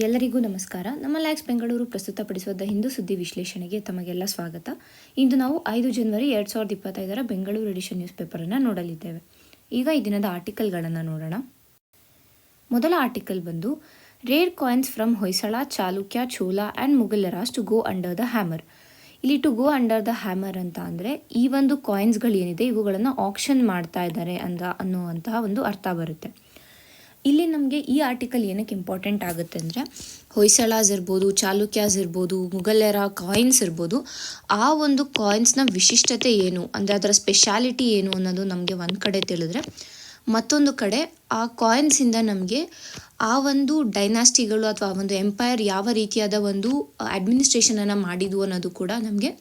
ಎಲ್ಲರಿಗೂ ನಮಸ್ಕಾರ. ನಮ್ಮ ಲ್ಯಾಕ್ಸ್ ಬೆಂಗಳೂರು ಪ್ರಸ್ತುತಪಡಿಸುವ ಹಿಂದೂ ಸುದ್ದಿ ವಿಶ್ಲೇಷಣೆಗೆ ತಮಗೆಲ್ಲ ಸ್ವಾಗತ. ಇಂದು ನಾವು 5 ಜನವರಿ 2025 ಬೆಂಗಳೂರು ಎಡಿಷನ್ ನ್ಯೂಸ್ ಪೇಪರನ್ನು ನೋಡಲಿದ್ದೇವೆ. ಈಗ ಈ ದಿನದ ಆರ್ಟಿಕಲ್ಗಳನ್ನು ನೋಡೋಣ. ಮೊದಲ ಆರ್ಟಿಕಲ್ ಬಂದು rare coins from Hoysala, Chalukya, Chola and Mughal eras to go under the hammer. ಇಲ್ಲಿ to go under the hammer ಅಂತ ಅಂದರೆ ಈ ಒಂದು ಕಾಯಿನ್ಸ್ಗಳೇನಿದೆ ಇವುಗಳನ್ನು ಆಕ್ಷನ್ ಮಾಡ್ತಾ ಇದ್ದಾರೆ ಅನ್ನುವಂತಹ ಒಂದು ಅರ್ಥ ಬರುತ್ತೆ. ಇಲ್ಲಿ ನಮಗೆ ಈ ಆರ್ಟಿಕಲ್ ಏನಕ್ಕೆ ಇಂಪಾರ್ಟೆಂಟ್ ಆಗುತ್ತೆ ಅಂದರೆ ಹೊಯ್ಸಳಾಸ್ ಇರ್ಬೋದು, ಚಾಲುಕ್ಯಾಸ್ ಇರ್ಬೋದು, ಮುಘಲರ ಕಾಯಿನ್ಸ್ ಇರ್ಬೋದು, ಆ ಒಂದು ಕಾಯಿನ್ಸ್ನ ವಿಶಿಷ್ಟತೆ ಏನು ಅಂದರೆ ಅದರ ಸ್ಪೆಷಾಲಿಟಿ ಏನು ಅನ್ನೋದು ನಮಗೆ ಒಂದು ಕಡೆ ತಿಳಿದ್ರೆ, ಮತ್ತೊಂದು ಕಡೆ ಆ ಕಾಯಿನ್ಸಿಂದ ನಮಗೆ ಆ ಒಂದು ಡೈನಾಸ್ಟಿಗಳು ಅಥವಾ ಆ ಒಂದು ಎಂಪೈರ್ ಯಾವ ರೀತಿಯಾದ ಒಂದು ಅಡ್ಮಿನಿಸ್ಟ್ರೇಷನನ್ನು ಮಾಡಿದ್ವು ಅನ್ನೋದು ಕೂಡ ನಮಗೆ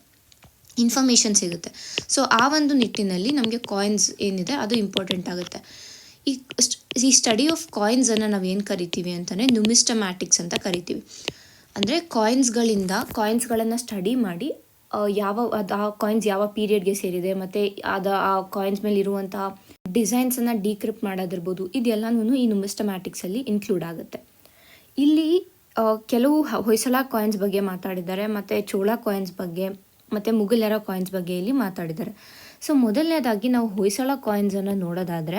ಇನ್ಫಾರ್ಮೇಷನ್ ಸಿಗುತ್ತೆ. ಸೊ ಆ ಒಂದು ನಿಟ್ಟಿನಲ್ಲಿ ನಮಗೆ ಕಾಯಿನ್ಸ್ ಏನಿದೆ ಅದು ಇಂಪಾರ್ಟೆಂಟ್ ಆಗುತ್ತೆ. ಈ ಸ್ಟಡಿ ಆಫ್ ಕಾಯಿನ್ಸನ್ನು ನಾವು ಏನು ಕರಿತೀವಿ ಅಂತಂದರೆ ನ್ಯೂಮಿಸ್ಟಮ್ಯಾಟಿಕ್ಸ್ ಅಂತ ಕರಿತೀವಿ. ಅಂದರೆ ಕಾಯಿನ್ಸ್ಗಳನ್ನು ಸ್ಟಡಿ ಮಾಡಿ ಆ ಕಾಯಿನ್ಸ್ ಯಾವ ಪೀರಿಯಡ್ಗೆ ಸೇರಿದೆ ಮತ್ತು ಆ ಕಾಯಿನ್ಸ್ ಮೇಲೆ ಇರುವಂತಹ ಡಿಸೈನ್ಸನ್ನು ಡೀಕ್ರಿಪ್ಟ್ ಮಾಡೋದಿರ್ಬೋದು, ಇದೆಲ್ಲನೂ ಈ ನ್ಯೂಮಿಸ್ಟಮ್ಯಾಟಿಕ್ಸಲ್ಲಿ ಇನ್ಕ್ಲೂಡ್ ಆಗುತ್ತೆ. ಇಲ್ಲಿ ಕೆಲವು ಹೊಯ್ಸಳ ಕಾಯಿನ್ಸ್ ಬಗ್ಗೆ ಮಾತಾಡಿದ್ದಾರೆ, ಮತ್ತು ಚೋಳ ಕಾಯಿನ್ಸ್ ಬಗ್ಗೆ ಮತ್ತು ಮುಘಲರ ಕಾಯಿನ್ಸ್ ಬಗ್ಗೆ ಇಲ್ಲಿ ಮಾತಾಡಿದ್ದಾರೆ. ಸೊ ಮೊದಲನೇದಾಗಿ ನಾವು ಹೊಯ್ಸಳ ಕಾಯಿನ್ಸನ್ನು ನೋಡೋದಾದರೆ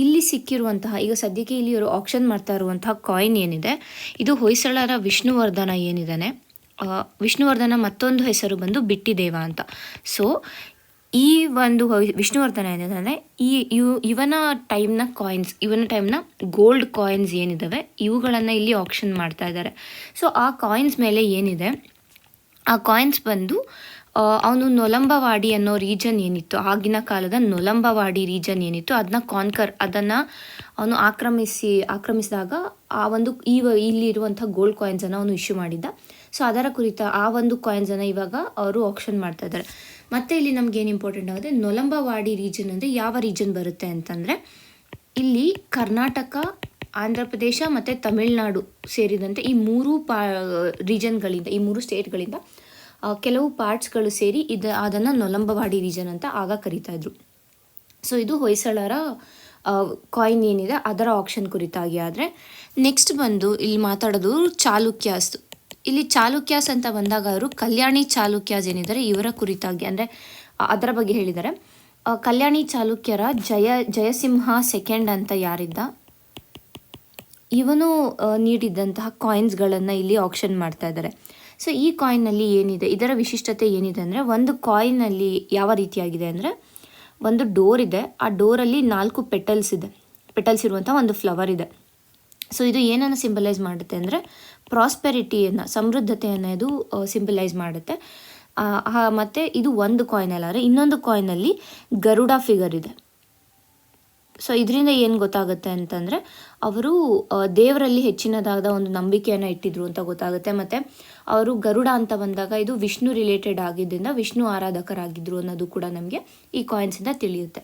ಇಲ್ಲಿ ಸಿಕ್ಕಿರುವಂತಹ, ಈಗ ಸದ್ಯಕ್ಕೆ ಇಲ್ಲಿ ಇವರು ಆಕ್ಷನ್ ಮಾಡ್ತಾ ಇರುವಂತಹ ಕಾಯಿನ್ ಏನಿದೆ ಇದು ಹೊಯ್ಸಳರ ವಿಷ್ಣುವರ್ಧನ ಏನಿದ್ದಾನೆ, ವಿಷ್ಣುವರ್ಧನ ಮತ್ತೊಂದು ಹೆಸರು ಬಂದು ಬಿಟ್ಟಿದೇವ ಅಂತ. ಸೊ ಈ ಒಂದು ವಿಷ್ಣುವರ್ಧನ ಏನಿದ್ದಾನೆ ಇವನ ಟೈಮ್ನ ಗೋಲ್ಡ್ ಕಾಯಿನ್ಸ್ ಏನಿದ್ದಾವೆ ಇವುಗಳನ್ನು ಇಲ್ಲಿ ಆಕ್ಷನ್ ಮಾಡ್ತಾ ಇದ್ದಾರೆ. ಸೊ ಆ ಕಾಯಿನ್ಸ್ ಮೇಲೆ ಏನಿದೆ, ಆ ಕಾಯಿನ್ಸ್ ಬಂದು ಅವನು ನೊಲಂಬವಾಡಿ ಅನ್ನೋ ರೀಜನ್ ಏನಿತ್ತು, ಆಗಿನ ಕಾಲದ ನೊಲಂಬವಾಡಿ ರೀಜನ್ ಏನಿತ್ತು ಅದನ್ನು ಅವನು ಆಕ್ರಮಿಸಿದಾಗ ಆ ಒಂದು ಇಲ್ಲಿ ಇರುವಂಥ ಗೋಲ್ಡ್ ಕಾಯಿನ್ಸನ್ನು ಅವನು ಇಶ್ಯೂ ಮಾಡಿದ್ದ. ಸೊ ಅದರ ಕುರಿತ ಆ ಒಂದು ಕಾಯಿನ್ಸನ್ನು ಇವಾಗ ಅವರು ಆಕ್ಷನ್ ಮಾಡ್ತಾ ಇದ್ದಾರೆ. ಮತ್ತು ಇಲ್ಲಿ ನಮ್ಗೆ ಏನು ಇಂಪಾರ್ಟೆಂಟ್ ಆಗುತ್ತೆ, ನೊಲಂಬವಾಡಿ ರೀಜನ್ ಅಂದರೆ ಯಾವ ರೀಜನ್ ಬರುತ್ತೆ ಅಂತಂದರೆ ಇಲ್ಲಿ ಕರ್ನಾಟಕ, ಆಂಧ್ರ ಪ್ರದೇಶ ಮತ್ತು ತಮಿಳುನಾಡು ಸೇರಿದಂತೆ ಈ ಮೂರು ರೀಜನ್ಗಳಿಂದ, ಈ ಮೂರು ಸ್ಟೇಟ್ಗಳಿಂದ ಕೆಲವು ಪಾರ್ಟ್ಸ್ಗಳು ಸೇರಿ ಅದನ್ನು ನೊಲಂಬವಾಡಿ ರೀಜನ್ ಅಂತ ಆಗ ಕರೀತಾ ಇದ್ರು. ಸೊ ಇದು ಹೊಯ್ಸಳರ ಕಾಯಿನ್ ಏನಿದೆ ಅದರ ಆಕ್ಷನ್ ಕುರಿತಾಗಿ. ಆದರೆ ನೆಕ್ಸ್ಟ್ ಬಂದು ಇಲ್ಲಿ ಮಾತಾಡೋದು ಚಾಲುಕ್ಯಾಸ್. ಇಲ್ಲಿ ಚಾಲುಕ್ಯಾಸ್ ಅಂತ ಬಂದಾಗ ಅವರು ಕಲ್ಯಾಣಿ ಚಾಲುಕ್ಯಾಸ್ ಏನಿದ್ದಾರೆ ಇವರ ಕುರಿತಾಗಿ ಅಂದರೆ ಅದರ ಬಗ್ಗೆ ಹೇಳಿದ್ದಾರೆ. ಕಲ್ಯಾಣಿ ಚಾಲುಕ್ಯರ ಜಯಸಿಂಹ ಸೆಕೆಂಡ್ ಅಂತ ಯಾರಿದ್ದ, ಇವನು ನೀಡಿದ್ದಂತಹ ಕಾಯಿನ್ಸ್ಗಳನ್ನು ಇಲ್ಲಿ ಆಕ್ಷನ್ ಮಾಡ್ತಾ ಇದ್ದಾರೆ. ಸೊ ಈ ಕಾಯಿನ್ನಲ್ಲಿ ಏನಿದೆ, ಇದರ ವಿಶಿಷ್ಟತೆ ಏನಿದೆ ಅಂದರೆ ಒಂದು ಕಾಯಿನಲ್ಲಿ ಯಾವ ರೀತಿಯಾಗಿದೆ ಅಂದರೆ ಒಂದು ಡೋರ್ ಇದೆ, ಆ ಡೋರಲ್ಲಿ 4 ಪೆಟಲ್ಸ್ ಇರುವಂಥ ಒಂದು ಫ್ಲವರ್ ಇದೆ. ಸೊ ಇದು ಏನನ್ನು ಸಿಂಬಲೈಸ್ ಮಾಡುತ್ತೆ ಅಂದರೆ ಪ್ರಾಸ್ಪೆರಿಟಿಯನ್ನು, ಸಮೃದ್ಧತೆಯನ್ನು ಇದು ಸಿಂಬಲೈಸ್ ಮಾಡುತ್ತೆ. ಮತ್ತು ಇದು ಒಂದು ಕಾಯಿನಲ್ಲಿ, ಆದರೆ ಇನ್ನೊಂದು ಕಾಯಿನಲ್ಲಿ ಗರುಡ ಫಿಗರ್ ಇದೆ. ಸೊ ಇದರಿಂದ ಏನು ಗೊತ್ತಾಗುತ್ತೆ ಅಂತಂದರೆ ಅವರು ದೇವರಲ್ಲಿ ಹೆಚ್ಚಿನದಾದ ಒಂದು ನಂಬಿಕೆಯನ್ನು ಇಟ್ಟಿದ್ರು ಅಂತ ಗೊತ್ತಾಗುತ್ತೆ. ಮತ್ತು ಅವರು ಗರುಡ ಅಂತ ಬಂದಾಗ ಇದು ವಿಷ್ಣು ರಿಲೇಟೆಡ್ ಆಗಿದ್ದರಿಂದ ವಿಷ್ಣು ಆರಾಧಕರಾಗಿದ್ದರು ಅನ್ನೋದು ಕೂಡ ನಮಗೆ ಈ ಕಾಯಿನ್ಸಿಂದ ತಿಳಿಯುತ್ತೆ.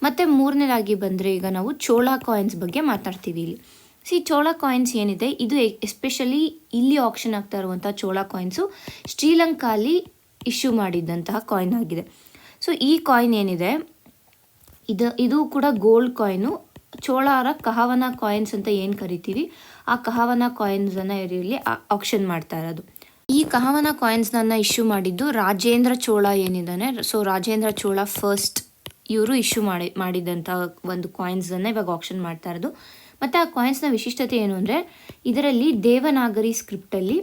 ಮತ್ತು ಮೂರನೇದಾಗಿ ಬಂದರೆ ಈಗ ನಾವು ಚೋಳ ಕಾಯಿನ್ಸ್ ಬಗ್ಗೆ ಮಾತಾಡ್ತೀವಿ. ಇಲ್ಲಿ ಚೋಳ ಕಾಯಿನ್ಸ್ ಏನಿದೆ ಇದು ಎಸ್ಪೆಷಲಿ ಇಲ್ಲಿ ಆಕ್ಷನ್ ಆಗ್ತಾ ಇರುವಂಥ ಚೋಳ ಕಾಯಿನ್ಸು ಶ್ರೀಲಂಕಾಲಿ ಇಶ್ಯೂ ಮಾಡಿದ್ದಂತಹ ಕಾಯಿನ್ ಆಗಿದೆ. ಸೊ ಈ ಕಾಯಿನ್ ಏನಿದೆ ಇದು ಕೂಡ ಗೋಲ್ಡ್ ಕಾಯಿನು. ಚೋಳರ ಕಹವನ ಕಾಯಿನ್ಸ್ ಅಂತ ಏನು ಕರಿತೀವಿ, ಆ ಕಹವನ ಕಾಯಿನ್ಸನ್ನು ಇಲ್ಲಿ ಆಕ್ಷನ್ ಮಾಡ್ತಾ ಇರೋದು. ಈ ಕಹವನ ಕಾಯಿನ್ಸ್ನನ್ನು ಇಶ್ಯೂ ಮಾಡಿದ್ದು ರಾಜೇಂದ್ರ ಚೋಳ ಏನಿದ್ದಾನೆ. ಸೊ ರಾಜೇಂದ್ರ ಚೋಳ ಫಸ್ಟ್ ಇವರು ಇಶ್ಯೂ ಮಾಡಿದಂಥ ಒಂದು ಕಾಯಿನ್ಸನ್ನು ಇವಾಗ ಆಕ್ಷನ್ ಮಾಡ್ತಾ ಇರೋದು. ಮತ್ತು ಆ ಕಾಯಿನ್ಸ್ನ ವಿಶಿಷ್ಟತೆ ಏನು ಅಂದರೆ ಇದರಲ್ಲಿ ದೇವನಾಗರಿ ಸ್ಕ್ರಿಪ್ಟಲ್ಲಿ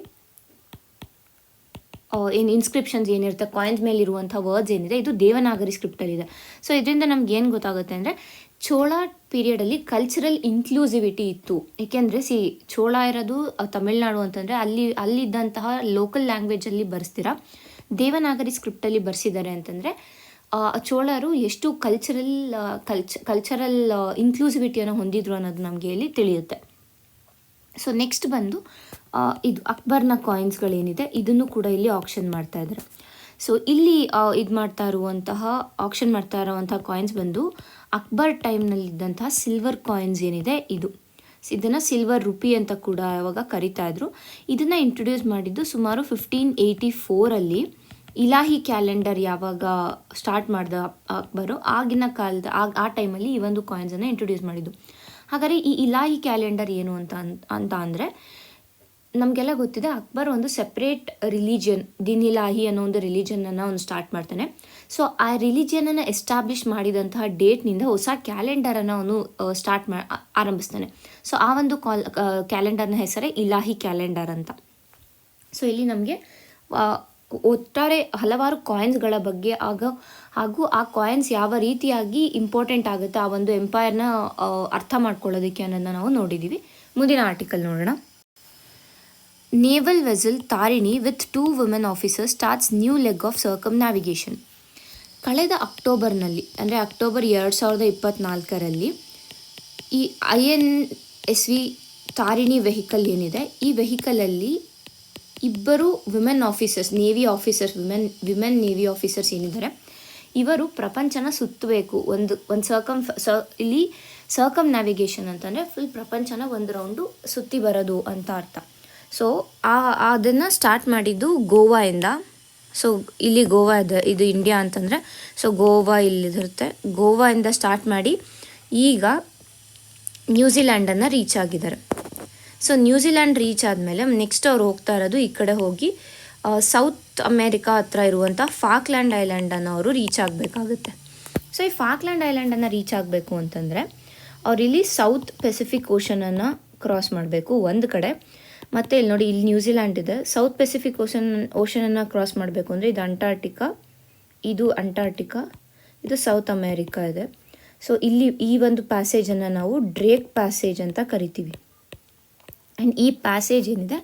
ಇನ್ಸ್ಕ್ರಿಪ್ಷನ್ಸ್ ಏನಿರುತ್ತೆ, ಕಾಯಿನ್ಸ್ ಮೇಲೆ ಇರುವಂಥ ವರ್ಡ್ಸ್ ಏನಿದೆ ಇದು ದೇವನಾಗರಿ ಸ್ಕ್ರಿಪ್ಟಲ್ಲಿದೆ. ಸೊ ಇದರಿಂದ ನಮ್ಗೆ ಏನು ಗೊತ್ತಾಗುತ್ತೆ ಅಂದರೆ ಚೋಳ ಪೀರಿಯಡಲ್ಲಿ ಕಲ್ಚರಲ್ ಇನ್ಕ್ಲೂಸಿವಿಟಿ ಇತ್ತು. ಏಕೆಂದರೆ ಚೋಳ ಇರೋದು ತಮಿಳ್ನಾಡು ಅಂತಂದರೆ ಅಲ್ಲಿದ್ದಂತಹ ಲೋಕಲ್ ಲ್ಯಾಂಗ್ವೇಜಲ್ಲಿ ಬರ್ಸ್ತೀರಾ ದೇವನಾಗರಿ ಸ್ಕ್ರಿಪ್ಟಲ್ಲಿ ಬರ್ಸಿದ್ದಾರೆ ಅಂತಂದರೆ ಚೋಳರು ಎಷ್ಟು ಕಲ್ಚರಲ್ ಇನ್ಕ್ಲೂಸಿವಿಟಿಯನ್ನು ಹೊಂದಿದ್ರು ಅನ್ನೋದು ನಮಗೆ ಇಲ್ಲಿ ತಿಳಿಯುತ್ತೆ. ಸೊ ನೆಕ್ಸ್ಟ್ ಬಂದು ಇದು ಅಕ್ಬರ್ನ ಕಾಯಿನ್ಸ್ಗಳೇನಿದೆ ಇದನ್ನು ಕೂಡ ಇಲ್ಲಿ ಆಕ್ಷನ್ ಮಾಡ್ತಾ ಇದ್ದಾರೆ. ಸೊ ಇಲ್ಲಿ ಆಕ್ಷನ್ ಮಾಡ್ತಾ ಇರುವಂತಹ ಕಾಯಿನ್ಸ್ ಬಂದು ಅಕ್ಬರ್ ಟೈಮ್ನಲ್ಲಿದ್ದಂತಹ ಸಿಲ್ವರ್ ಕಾಯಿನ್ಸ್ ಏನಿದೆ ಇದನ್ನು ಸಿಲ್ವರ್ ರುಪಿ ಅಂತ ಕೂಡ ಯಾವಾಗ ಕರಿತಾ ಇದ್ರು. ಇದನ್ನು ಇಂಟ್ರೊಡ್ಯೂಸ್ ಮಾಡಿದ್ದು ಸುಮಾರು 1584 ಇಲಾಹಿ ಕ್ಯಾಲೆಂಡರ್ ಯಾವಾಗ ಸ್ಟಾರ್ಟ್ ಮಾಡಿದ ಅಕ್ಬರು ಆಗಿನ ಕಾಲದ ಆ ಟೈಮಲ್ಲಿ ಈ ಒಂದು ಕಾಯಿನ್ಸನ್ನು ಇಂಟ್ರೊಡ್ಯೂಸ್ ಮಾಡಿದ್ದು. ಹಾಗಾದರೆ ಈ ಇಲಾಹಿ ಕ್ಯಾಲೆಂಡರ್ ಏನು ಅಂತ ಅಂದರೆ ನಮಗೆಲ್ಲ ಗೊತ್ತಿದೆ ಅಕ್ಬರ್ ಒಂದು ಸೆಪ್ರೇಟ್ ರಿಲಿಜಿಯನ್ ದಿನಿಲಾಹಿ ಅನ್ನೋ ಒಂದು ರಿಲಿಜನನ್ನು ಅವನು ಸ್ಟಾರ್ಟ್ ಮಾಡ್ತಾನೆ. ಸೊ ಆ ರಿಲಿಜಿಯನನ್ನು ಎಸ್ಟಾಬ್ಲಿಷ್ ಮಾಡಿದಂತಹ ಡೇಟ್ನಿಂದ ಹೊಸ ಕ್ಯಾಲೆಂಡರನ್ನು ಅವನು ಆರಂಭಿಸ್ತಾನೆ. ಸೊ ಆ ಒಂದು ಕ್ಯಾಲೆಂಡರ್ನ ಹೆಸರೇ ಇಲಾಹಿ ಕ್ಯಾಲೆಂಡರ್ ಅಂತ. ಸೊ ಇಲ್ಲಿ ನಮಗೆ ಒಟ್ಟಾರೆ ಹಲವಾರು ಕಾಯಿನ್ಸ್ಗಳ ಬಗ್ಗೆ ಹಾಗೂ ಆ ಕಾಯಿನ್ಸ್ ಯಾವ ರೀತಿಯಾಗಿ ಇಂಪಾರ್ಟೆಂಟ್ ಆಗುತ್ತೆ ಆ ಒಂದು ಎಂಪೈರ್ನ ಅರ್ಥ ಮಾಡ್ಕೊಳ್ಳೋದಕ್ಕೆ ಅನ್ನೋದನ್ನ ನಾವು ನೋಡಿದ್ದೀವಿ. ಮುಂದಿನ ಆರ್ಟಿಕಲ್ ನೋಡೋಣ. Naval vessel Tarini with 2 women officers starts new leg of circumnavigation. ಕಳೆದ ಅಕ್ಟೋಬರ್ನಲ್ಲಿ ಅಂದರೆ ಅಕ್ಟೋಬರ್ 2024ರಲ್ಲಿ ಈ INSV ತಾರಿಣಿ ವೆಹಿಕಲ್ ಏನಿದೆ, ಈ ವೆಹಿಕಲಲ್ಲಿ ಇಬ್ಬರು women officers, women navy officers ಏನಿದ್ದಾರೆ, ಇವರು ಪ್ರಪಂಚನ ಸುತ್ತಬೇಕು. ಒಂದು ಇಲ್ಲಿ ಸರ್ಕಮ್ ನ್ಯಾವಿಗೇಷನ್ ಅಂತಂದರೆ ಫುಲ್ ಪ್ರಪಂಚನ ಒಂದು ರೌಂಡು ಸುತ್ತಿ ಬರೋದು ಅಂತ ಅರ್ಥ. ಸೊ ಅದನ್ನು ಸ್ಟಾರ್ಟ್ ಮಾಡಿದ್ದು ಗೋವಾಯಿಂದ. ಸೊ ಇಲ್ಲಿ ಗೋವಾ ಇದು ಇಂಡಿಯಾ ಅಂತಂದರೆ, ಸೊ ಗೋವಾ ಇಲ್ಲಿರುತ್ತೆ. ಗೋವಾಯಿಂದ ಸ್ಟಾರ್ಟ್ ಮಾಡಿ ಈಗ ನ್ಯೂಜಿಲ್ಯಾಂಡನ್ನು ರೀಚ್ ಆಗಿದ್ದಾರೆ. ಸೊ ನ್ಯೂಜಿಲ್ಯಾಂಡ್ ರೀಚ್ ಆದಮೇಲೆ ನೆಕ್ಸ್ಟ್ ಅವ್ರು ಹೋಗ್ತಾ ಇರೋದು ಈ ಕಡೆ ಹೋಗಿ ಸೌತ್ ಅಮೇರಿಕಾ ಹತ್ರ ಇರುವಂಥ ಫಾಕ್ಲ್ಯಾಂಡ್ ಐಲ್ಯಾಂಡನ್ನು ಅವರು ರೀಚ್ ಆಗಬೇಕಾಗುತ್ತೆ. ಸೊ ಈ ಫಾಕ್ಲ್ಯಾಂಡ್ ಐಲ್ಯಾಂಡನ್ನು ರೀಚ್ ಆಗಬೇಕು ಅಂತಂದರೆ ಅವರಿಲ್ಲಿ ಸೌತ್ ಪೆಸಿಫಿಕ್ ಓಷನನ್ನು ಕ್ರಾಸ್ ಮಾಡಬೇಕು ಒಂದು ಕಡೆ. ಮತ್ತು ಇಲ್ಲಿ ನೋಡಿ, ಇಲ್ಲಿ ನ್ಯೂಜಿಲ್ಯಾಂಡ್ ಇದೆ. ಸೌತ್ ಪೆಸಿಫಿಕ್ ಓಷನನ್ನು ಕ್ರಾಸ್ ಮಾಡಬೇಕು ಅಂದರೆ ಇದು ಅಂಟಾರ್ಟಿಕಾ, ಇದು ಸೌತ್ ಅಮೇರಿಕಾ ಇದೆ. ಸೊ ಇಲ್ಲಿ ಈ ಒಂದು ಪ್ಯಾಸೇಜನ್ನು ನಾವು ಡ್ರೇಕ್ ಪ್ಯಾಸೇಜ್ ಅಂತ ಕರಿತೀವಿ. ಆ್ಯಂಡ್ ಈ ಪ್ಯಾಸೇಜ್ ಏನಿದೆ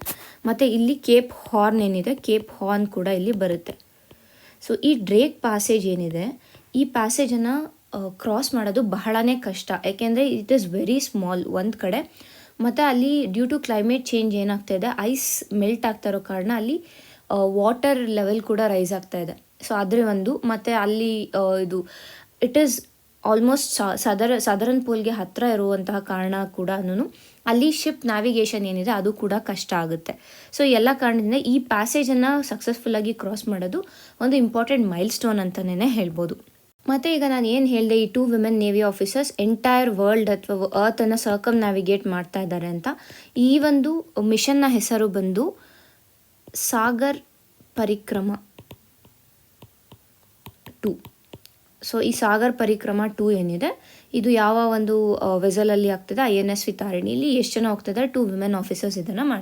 ಮತ್ತು ಇಲ್ಲಿ ಕೇಪ್ ಹಾರ್ನ್ ಏನಿದೆ, ಕೇಪ್ ಹಾರ್ನ್ ಕೂಡ ಇಲ್ಲಿ ಬರುತ್ತೆ. ಸೊ ಈ ಡ್ರೇಕ್ ಪ್ಯಾಸೇಜ್ ಏನಿದೆ, ಈ ಪ್ಯಾಸೇಜನ್ನು ಕ್ರಾಸ್ ಮಾಡೋದು ಬಹಳನೇ ಕಷ್ಟ. ಯಾಕೆಂದರೆ ಇಟ್ ಈಸ್ ವೆರಿ ಸ್ಮಾಲ್ ಒಂದು ಕಡೆ. ಮತ್ತು ಅಲ್ಲಿ ಡ್ಯೂ ಟು ಕ್ಲೈಮೇಟ್ ಚೇಂಜ್ ಏನಾಗ್ತಾಯಿದೆ, ಐಸ್ ಮೆಲ್ಟ್ ಆಗ್ತಾ ಇರೋ ಕಾರಣ ಅಲ್ಲಿ ವಾಟರ್ ಲೆವೆಲ್ ಕೂಡ ರೈಸ್ ಆಗ್ತಾಯಿದೆ. ಸೊ ಆದರೆ ಒಂದು ಮತ್ತು ಅಲ್ಲಿ ಇದು ಇಟ್ ಈಸ್ ಆಲ್ಮೋಸ್ಟ್ ಸದರನ್ ಪೋಲ್ಗೆ ಹತ್ತಿರ ಇರುವಂತಹ ಕಾರಣ ಕೂಡ ಅಲ್ಲಿ ಶಿಪ್ ನ್ಯಾವಿಗೇಷನ್ ಏನಿದೆ ಅದು ಕೂಡ ಕಷ್ಟ ಆಗುತ್ತೆ. ಸೊ ಎಲ್ಲ ಕಾರಣದಿಂದ ಈ ಪ್ಯಾಸೇಜನ್ನು ಸಕ್ಸಸ್ಫುಲ್ಲಾಗಿ ಕ್ರಾಸ್ ಮಾಡೋದು ಒಂದು ಇಂಪಾರ್ಟೆಂಟ್ ಮೈಲ್ ಸ್ಟೋನ್ ಅಂತಲೇ ಹೇಳ್ಬೋದು. ಮತ್ತು ಈಗ ನಾನು ಏನು ಹೇಳಿದೆ, ಈ 2 women navy officers entire world ಅಥವಾ ಅರ್ಥನ್ನು ಸರ್ಕಮ್ ನ್ಯಾವಿಗೇಟ್ ಮಾಡ್ತಾ ಇದ್ದಾರೆ ಅಂತ. ಈ ಒಂದು ಮಿಷನ್ನ ಹೆಸರು ಬಂದು ಸಾಗರ್ ಪರಿಕ್ರಮ 2. ಸೊ ಈ ಸಾಗರ್ ಪರಿಕ್ರಮ 2 ಏನಿದೆ, ಇದು ಯಾವ ಒಂದು ವೆಸಲಲ್ಲಿ ಆಗ್ತದೆ, INSV ತಾರಿಣಿಲಿ ಎಷ್ಟು ಜನ ಹೋಗ್ತಿದ್ದಾರೆ, 2 ವಿಮೆನ್ ಆಫೀಸರ್ಸ್ ಇದನ್ನು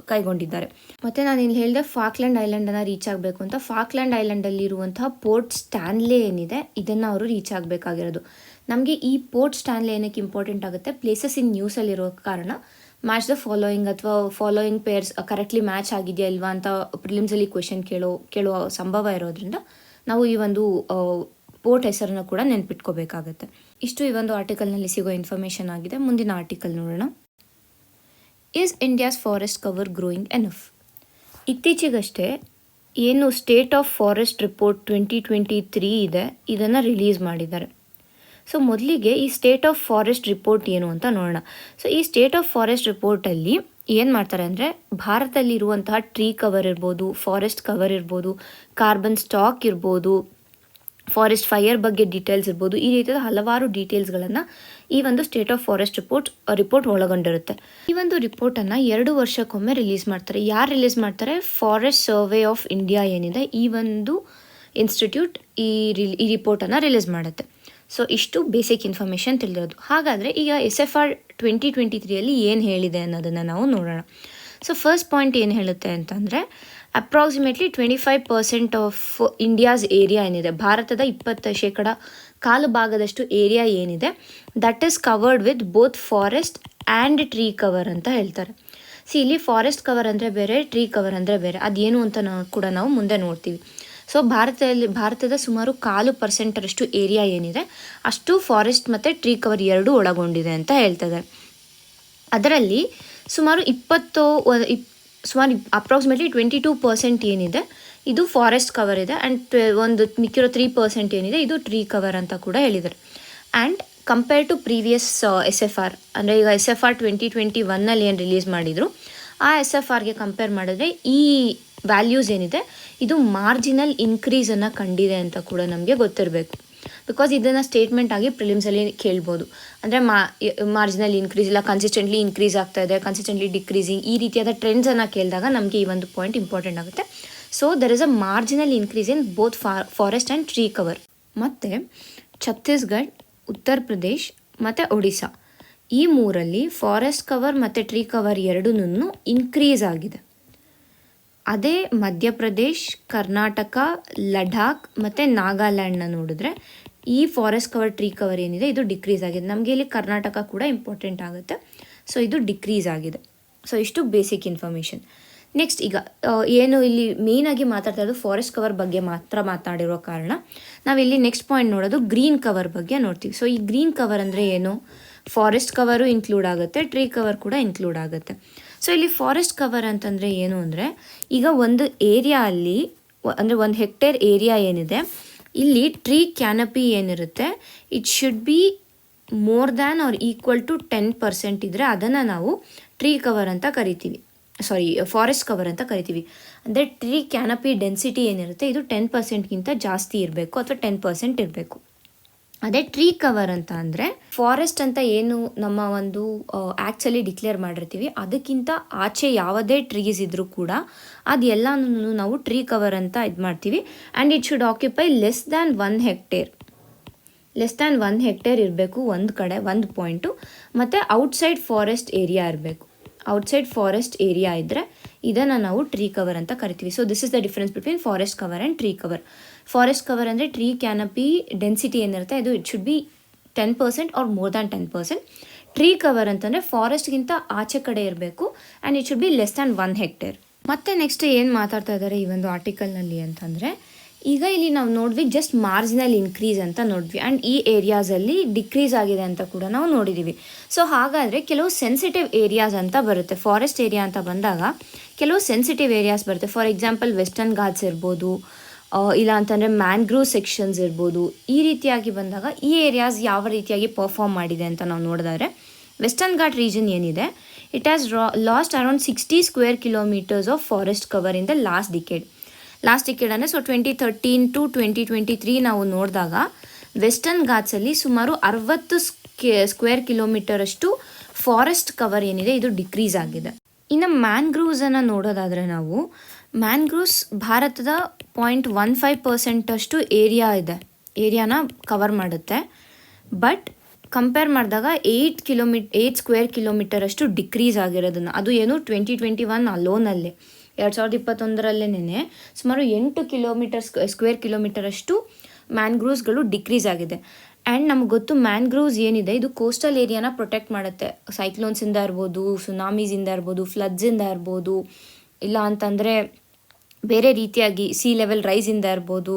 ಕೈಗೊಂಡಿದ್ದಾರೆ. ಮತ್ತು ನಾನು ಇಲ್ಲಿ ಹೇಳಿದೆ ಫಾಕ್ಲ್ಯಾಂಡ್ ಐಲ್ಯಾಂಡನ್ನು ರೀಚ್ ಆಗಬೇಕು ಅಂತ. ಫಾಕ್ಲ್ಯಾಂಡ್ ಐಲ್ಯಾಂಡಲ್ಲಿ ಇರುವಂತಹ ಪೋರ್ಟ್ ಸ್ಟ್ಯಾನ್ಲೆ ಏನಿದೆ, ಇದನ್ನು ಅವರು ರೀಚ್ ಆಗಬೇಕಾಗಿರೋದು. ನಮಗೆ ಈ ಪೋರ್ಟ್ ಸ್ಟ್ಯಾನ್ಲೆ ಏನಕ್ಕೆ ಇಂಪಾರ್ಟೆಂಟ್ ಆಗುತ್ತೆ, ಪ್ಲೇಸಸ್ ಇನ್ ನ್ಯೂಸಲ್ಲಿರೋ ಕಾರಣ ಮ್ಯಾಚ್ ದ ಫಾಲೋಯಿಂಗ್ ಅಥವಾ ಫಾಲೋಯಿಂಗ್ ಪೇರ್ಸ್ ಕರೆಕ್ಟ್ಲಿ ಮ್ಯಾಚ್ ಆಗಿದೆಯಾ ಇಲ್ವಾ ಅಂತ ಪ್ರಿಲಿಮ್ಸಲ್ಲಿ ಕ್ವೆಶನ್ ಕೇಳೋ ಸಂಭವ ಇರೋದ್ರಿಂದ ನಾವು ಈ ಒಂದು ಪೋರ್ಟ್ ಹೆಸರನ್ನು ಕೂಡ ನೆನ್ಪಿಟ್ಕೋಬೇಕಾಗತ್ತೆ. ಇಷ್ಟು ಈ ಒಂದು ಆರ್ಟಿಕಲ್ನಲ್ಲಿ ಸಿಗೋ ಇನ್ಫಾರ್ಮೇಷನ್ ಆಗಿದೆ. ಮುಂದಿನ ಆರ್ಟಿಕಲ್ ನೋಡೋಣ. Is India's forest cover growing enough? ಇತ್ತೀಚೆಗಷ್ಟೇ ಏನು ಸ್ಟೇಟ್ ಆಫ್ ಫಾರೆಸ್ಟ್ ರಿಪೋರ್ಟ್ 2023 ಇದೆ, ಇದನ್ನು ರಿಲೀಸ್ ಮಾಡಿದ್ದಾರೆ. ಸೊ ಮೊದಲಿಗೆ ಈ ಸ್ಟೇಟ್ ಆಫ್ ಫಾರೆಸ್ಟ್ ರಿಪೋರ್ಟ್ ಏನು ಅಂತ ನೋಡೋಣ. ಸೊ ಈ ಸ್ಟೇಟ್ ಆಫ್ ಫಾರೆಸ್ಟ್ ರಿಪೋರ್ಟಲ್ಲಿ ಏನು ಮಾಡ್ತಾರೆ ಅಂದರೆ, ಭಾರತದಲ್ಲಿರುವಂತಹ ಟ್ರೀ ಕವರ್ ಇರ್ಬೋದು, ಫಾರೆಸ್ಟ್ ಕವರ್ ಇರ್ಬೋದು, ಕಾರ್ಬನ್ ಸ್ಟಾಕ್ ಇರ್ಬೋದು, ಫಾರೆಸ್ಟ್ ಫೈರ್ ಬಗ್ಗೆ ಡೀಟೇಲ್ಸ್ ಇರ್ಬೋದು, ಈ ರೀತಿಯ ಹಲವಾರು ಡೀಟೇಲ್ಸ್ಗಳನ್ನು ಈ ಒಂದು ಸ್ಟೇಟ್ ಆಫ್ ಫಾರೆಸ್ಟ್ ರಿಪೋರ್ಟ್ ಒಳಗೊಂಡಿರುತ್ತೆ. ಈ ಒಂದು ರಿಪೋರ್ಟನ್ನು 2 ವರ್ಷಕ್ಕೊಮ್ಮೆ ರಿಲೀಸ್ ಮಾಡ್ತಾರೆ. ಯಾರು ರಿಲೀಸ್ ಮಾಡ್ತಾರೆ? ಫಾರೆಸ್ಟ್ ಸರ್ವೆ ಆಫ್ ಇಂಡಿಯಾ ಏನಿದೆ, ಈ ಒಂದು ಇನ್ಸ್ಟಿಟ್ಯೂಟ್ ಈ ರಿಪೋರ್ಟನ್ನು ರಿಲೀಸ್ ಮಾಡುತ್ತೆ. ಸೊ ಇಷ್ಟು ಬೇಸಿಕ್ ಇನ್ಫಾರ್ಮೇಷನ್ ತಿಳಿದಿರೋದು. ಹಾಗಾದರೆ ಈಗ SFR 2023ಯಲ್ಲಿ ಏನು ಹೇಳಿದೆ ಅನ್ನೋದನ್ನು ನಾವು ನೋಡೋಣ. ಸೊ ಫಸ್ಟ್ ಪಾಯಿಂಟ್ ಏನು ಹೇಳುತ್ತೆ ಅಂತಂದರೆ, ಅಪ್ರಾಕ್ಸಿಮೇಟ್ಲಿ 25% ಆಫ್ ಇಂಡಿಯಾಸ್ ಏರಿಯಾ ಏನಿದೆ, ಭಾರತದ 20% ಕಾಲು ಭಾಗದಷ್ಟು ಏರಿಯಾ ಏನಿದೆ, that is covered with both forest and tree cover ಅಂತ ಹೇಳ್ತಾರೆ. ಇಲ್ಲಿ ಫಾರೆಸ್ಟ್ ಕವರ್ ಅಂದರೆ ಬೇರೆ, ಟ್ರೀ ಕವರ್ ಅಂದರೆ ಬೇರೆ. ಅದೇನು ಅಂತ ಕೂಡ ನಾವು ಮುಂದೆ ನೋಡ್ತೀವಿ. ಸೊ ಭಾರತದ ಸುಮಾರು 4% ಏರಿಯಾ ಏನಿದೆ ಅಷ್ಟು ಫಾರೆಸ್ಟ್ ಮತ್ತು ಟ್ರೀ ಕವರ್ ಎರಡೂ ಒಳಗೊಂಡಿದೆ ಅಂತ ಹೇಳ್ತದೆ. ಅದರಲ್ಲಿ ಸುಮಾರು ಅಪ್ರಾಕ್ಸಿಮೇಟ್ಲಿ 22% ಏನಿದೆ ಇದು ಫಾರೆಸ್ಟ್ ಕವರ್ ಇದೆ, ಆ್ಯಂಡ್ ಒಂದು ಮಿಕ್ಕಿರೋ 3% ಏನಿದೆ ಇದು ಟ್ರೀ ಕವರ್ ಅಂತ ಕೂಡ ಹೇಳಿದ್ದಾರೆ. And compare to previous SFR ಅಂದರೆ ಈಗ SFR 2021ನಲ್ಲಿ ಏನು ರಿಲೀಸ್ ಮಾಡಿದರು, ಆ SFRಗೆ ಕಂಪೇರ್ ಮಾಡಿದ್ರೆ ಈ ವ್ಯಾಲ್ಯೂಸ್ ಏನಿದೆ ಇದು ಮಾರ್ಜಿನಲ್ ಇನ್ಕ್ರೀಸನ್ನು ಕಂಡಿದೆ ಅಂತ ಕೂಡ ನಮಗೆ ಗೊತ್ತಿರಬೇಕು. ಬಿಕಾಸ್ ಇದನ್ನು ಸ್ಟೇಟ್ಮೆಂಟ್ ಆಗಿ ಪ್ರಿಲಿಮ್ಸಲ್ಲಿ ಕೇಳ್ಬೋದು. ಅಂದರೆ ಮಾರ್ಜಿನಲ್ ಇನ್ಕ್ರೀಸ್ ಇಲ್ಲ ಕನ್ಸಿಸ್ಟೆಂಟ್ಲಿ ಇನ್ಕ್ರೀಸ್ ಆಗ್ತಾ ಇದೆ, ಕನ್ಸಿಸ್ಟೆಂಟ್ಲಿ ಡಿಕ್ರೀಸಿಂಗ್, ಈ ರೀತಿಯಾದ ಟ್ರೆಂಡ್ಸನ್ನು ಕೇಳಿದಾಗ ನಮಗೆ ಈ ಒಂದು ಪಾಯಿಂಟ್ ಇಂಪಾರ್ಟೆಂಟ್ ಆಗುತ್ತೆ. So there is a marginal increase in both forest and tree cover. ಮತ್ತು ಛತ್ತೀಸ್ಗಢ, ಉತ್ತರ ಪ್ರದೇಶ್ ಮತ್ತು ಒಡಿಶಾ ಈ ಮೂರಲ್ಲಿ ಫಾರೆಸ್ಟ್ ಕವರ್ ಮತ್ತು ಟ್ರೀ ಕವರ್ ಎರಡೂ ಇನ್ಕ್ರೀಸ್ ಆಗಿದೆ. ಅದೇ ಮಧ್ಯಪ್ರದೇಶ್, ಕರ್ನಾಟಕ, ಲಡಾಖ್ ಮತ್ತು ನಾಗಾಲ್ಯಾಂಡ್ನ ನೋಡಿದ್ರೆ ಈ ಫಾರೆಸ್ಟ್ ಕವರ್ ಟ್ರೀ ಕವರ್ ಏನಿದೆ ಇದು ಡಿಕ್ರೀಸ್ ಆಗಿದೆ. ನಮಗೆ ಇಲ್ಲಿ ಕರ್ನಾಟಕ ಕೂಡ ಇಂಪಾರ್ಟೆಂಟ್ ಆಗುತ್ತೆ. ಸೊ ಇದು ಡಿಕ್ರೀಸ್ ಆಗಿದೆ. ಸೊ ಇಷ್ಟು ಬೇಸಿಕ್ ಇನ್ಫಾರ್ಮೇಷನ್. ನೆಕ್ಸ್ಟ್ ಈಗ ಏನು ಇಲ್ಲಿ ಮೇಯ್ನಾಗಿ ಮಾತಾಡ್ತಾ ಇರೋದು ಫಾರೆಸ್ಟ್ ಕವರ್ ಬಗ್ಗೆ ಮಾತ್ರ ಮಾತಾಡಿರೋ ಕಾರಣ ನಾವಿಲ್ಲಿ ನೆಕ್ಸ್ಟ್ ಪಾಯಿಂಟ್ ನೋಡೋದು ಗ್ರೀನ್ ಕವರ್ ಬಗ್ಗೆ ನೋಡ್ತೀವಿ. ಸೊ ಈ ಗ್ರೀನ್ ಕವರ್ ಅಂದರೆ ಏನು? ಫಾರೆಸ್ಟ್ ಕವರು ಇನ್ಕ್ಲೂಡ್ ಆಗುತ್ತೆ, ಟ್ರೀ ಕವರ್ ಕೂಡ ಇನ್ಕ್ಲೂಡ್ ಆಗುತ್ತೆ. ಸೊ ಇಲ್ಲಿ ಫಾರೆಸ್ಟ್ ಕವರ್ ಅಂತಂದರೆ ಏನು ಅಂದರೆ, ಈಗ ಒಂದು ಏರಿಯಾ ಅಲ್ಲಿ ಅಂದರೆ 1 ಹೆಕ್ಟೇರ್ ಏರಿಯಾ ಏನಿದೆ ಇಲ್ಲಿ ಟ್ರೀ ಕ್ಯಾನಪಿ ಏನಿರುತ್ತೆ it should be more than or equal to 10% ಇದ್ದರೆ ಅದನ್ನು ನಾವು ಟ್ರೀ ಕವರ್ ಅಂತ ಕರಿತೀವಿ, ಫಾರೆಸ್ಟ್ ಕವರ್ ಅಂತ ಕರಿತೀವಿ. ಅಂದರೆ ಟ್ರೀ ಕ್ಯಾನಪಿ ಡೆನ್ಸಿಟಿ ಏನಿರುತ್ತೆ ಇದು 10%ಗಿಂತ ಜಾಸ್ತಿ ಇರಬೇಕು ಅಥವಾ 10% ಇರಬೇಕು. ಅದೇ ಟ್ರೀ ಕವರ್ ಅಂತ ಅಂದರೆ ಫಾರೆಸ್ಟ್ ಅಂತ ಏನು ನಮ್ಮ ಒಂದು ಆ್ಯಕ್ಚುಲಿ ಡಿಕ್ಲೇರ್ ಮಾಡಿರ್ತೀವಿ ಅದಕ್ಕಿಂತ ಆಚೆ ಯಾವುದೇ ಟ್ರೀಸ್ ಇದ್ದರೂ ಕೂಡ ಅದೆಲ್ಲನೂ ನಾವು ಟ್ರೀ ಕವರ್ ಅಂತ ಇದು ಮಾಡ್ತೀವಿ. And it should occupy less than 1 hectare ಇರಬೇಕು ಒಂದು ಕಡೆ, ಒಂದು ಪಾಯಿಂಟು. ಮತ್ತು ಔಟ್ಸೈಡ್ ಫಾರೆಸ್ಟ್ ಏರಿಯಾ ಇರಬೇಕು. ಔಟ್ಸೈಡ್ ಫಾರೆಸ್ಟ್ ಏರಿಯಾ ಇದ್ದರೆ ಇದನ್ನು ನಾವು ಟ್ರೀ ಕವರ್ ಅಂತ ಕರಿತೀವಿ. So this is the difference between forest cover and tree cover. Forest cover ಅಂದರೆ ಟ್ರೀ ಕ್ಯಾನಪಿ ಡೆನ್ಸಿಟಿ ಏನಿರುತ್ತೆ ಅದು it should be 10% or more than 10%. Tree cover ಅಂತಂದರೆ ಫಾರೆಸ್ಟ್ಗಿಂತ ಆಚೆ ಕಡೆ ಇರಬೇಕು and it should be less than 1 hectare. ಮತ್ತು next ಏನು ಮಾತಾಡ್ತಾ ಇದ್ದಾರೆ ಈ ಒಂದು ಆರ್ಟಿಕಲ್ನಲ್ಲಿ ಅಂತಂದರೆ, ಈಗ ಇಲ್ಲಿ ನಾವು ನೋಡಿದ್ವಿ ಜಸ್ಟ್ ಮಾರ್ಜಿನಲ್ ಇನ್ಕ್ರೀಸ್ ಅಂತ ನೋಡಿದ್ವಿ ಆ್ಯಂಡ್ ಈ ಏರಿಯಾಸಲ್ಲಿ ಡಿಕ್ರೀಸ್ ಆಗಿದೆ ಅಂತ ಕೂಡ ನಾವು ನೋಡಿದ್ದೀವಿ. ಸೊ ಹಾಗಾದರೆ ಕೆಲವು ಸೆನ್ಸಿಟಿವ್ ಏರಿಯಾಸ್ ಅಂತ ಬರುತ್ತೆ. ಫಾರೆಸ್ಟ್ ಏರಿಯಾ ಅಂತ ಬಂದಾಗ ಕೆಲವು ಸೆನ್ಸಿಟಿವ್ ಏರಿಯಾಸ್ ಬರುತ್ತೆ. ಫಾರ್ ಎಕ್ಸಾಂಪಲ್ ವೆಸ್ಟರ್ನ್ ಘಾಟ್ಸ್ ಇರ್ಬೋದು, ಇಲ್ಲ ಅಂತಂದರೆ ಮ್ಯಾಂಗ್ರೋವ್ ಸೆಕ್ಷನ್ಸ್ ಇರ್ಬೋದು. ಈ ರೀತಿಯಾಗಿ ಬಂದಾಗ ಈ ಏರಿಯಾಸ್ ಯಾವ ರೀತಿಯಾಗಿ ಪರ್ಫಾರ್ಮ್ ಮಾಡಿದೆ ಅಂತ ನಾವು ನೋಡಿದ್ರೆ, ವೆಸ್ಟರ್ನ್ ಘಾಟ್ ರೀಜನ್ ಏನಿದೆ it has lost around 60 square kilometres of forest cover in the last decade ಅಂದರೆ ಸೊ 2013 to 2023 ನಾವು ನೋಡಿದಾಗ ವೆಸ್ಟರ್ನ್ ಘಾಟ್ಸಲ್ಲಿ ಸುಮಾರು 60 ಸ್ಕ್ವೇರ್ ಕಿಲೋಮೀಟರಷ್ಟು ಫಾರೆಸ್ಟ್ ಕವರ್ ಏನಿದೆ ಇದು ಡಿಕ್ರೀಸ್ ಆಗಿದೆ. ಇನ್ನು ಮ್ಯಾಂಗ್ರೋವ್ಸನ್ನು ನೋಡೋದಾದರೆ ನಾವು ಮ್ಯಾಂಗ್ರೋವ್ಸ್ ಭಾರತದ 0.15% ಅಷ್ಟು ಏರಿಯಾನ ಕವರ್ ಮಾಡುತ್ತೆ. ಬಟ್ ಕಂಪೇರ್ ಮಾಡಿದಾಗ 8 ಸ್ಕ್ವೇರ್ ಕಿಲೋಮೀಟರ್ ಅಷ್ಟು ಡಿಕ್ರೀಸ್ ಆಗಿರೋದನ್ನು, ಅದು ಏನು 2021 ಅಲೋನಲ್ಲೇ 2021ರಲ್ಲೇ ಸುಮಾರು 8 ಸ್ಕ್ವೇರ್ ಕಿಲೋಮೀಟರ್ ಅಷ್ಟು ಮ್ಯಾಂಗ್ರೋವ್ಸ್ಗಳು ಡಿಕ್ರೀಸ್ ಆಗಿದೆ. ಆ್ಯಂಡ್ ನಮ್ಗೆ ಗೊತ್ತು ಮ್ಯಾಂಗ್ರೋವ್ಸ್ ಏನಿದೆ ಇದು ಕೋಸ್ಟಲ್ ಏರಿಯಾನ ಪ್ರೊಟೆಕ್ಟ್ ಮಾಡುತ್ತೆ. ಸೈಕ್ಲೋನ್ಸಿಂದ ಇರ್ಬೋದು, ಸುನಾಮೀಸಿಂದ ಇರ್ಬೋದು, ಫ್ಲಡ್ಸಿಂದ ಇರ್ಬೋದು, ಇಲ್ಲ ಅಂತಂದರೆ ಬೇರೆ ರೀತಿಯಾಗಿ ಸಿ ಲೆವೆಲ್ ರೈಸಿಂದ ಇರ್ಬೋದು,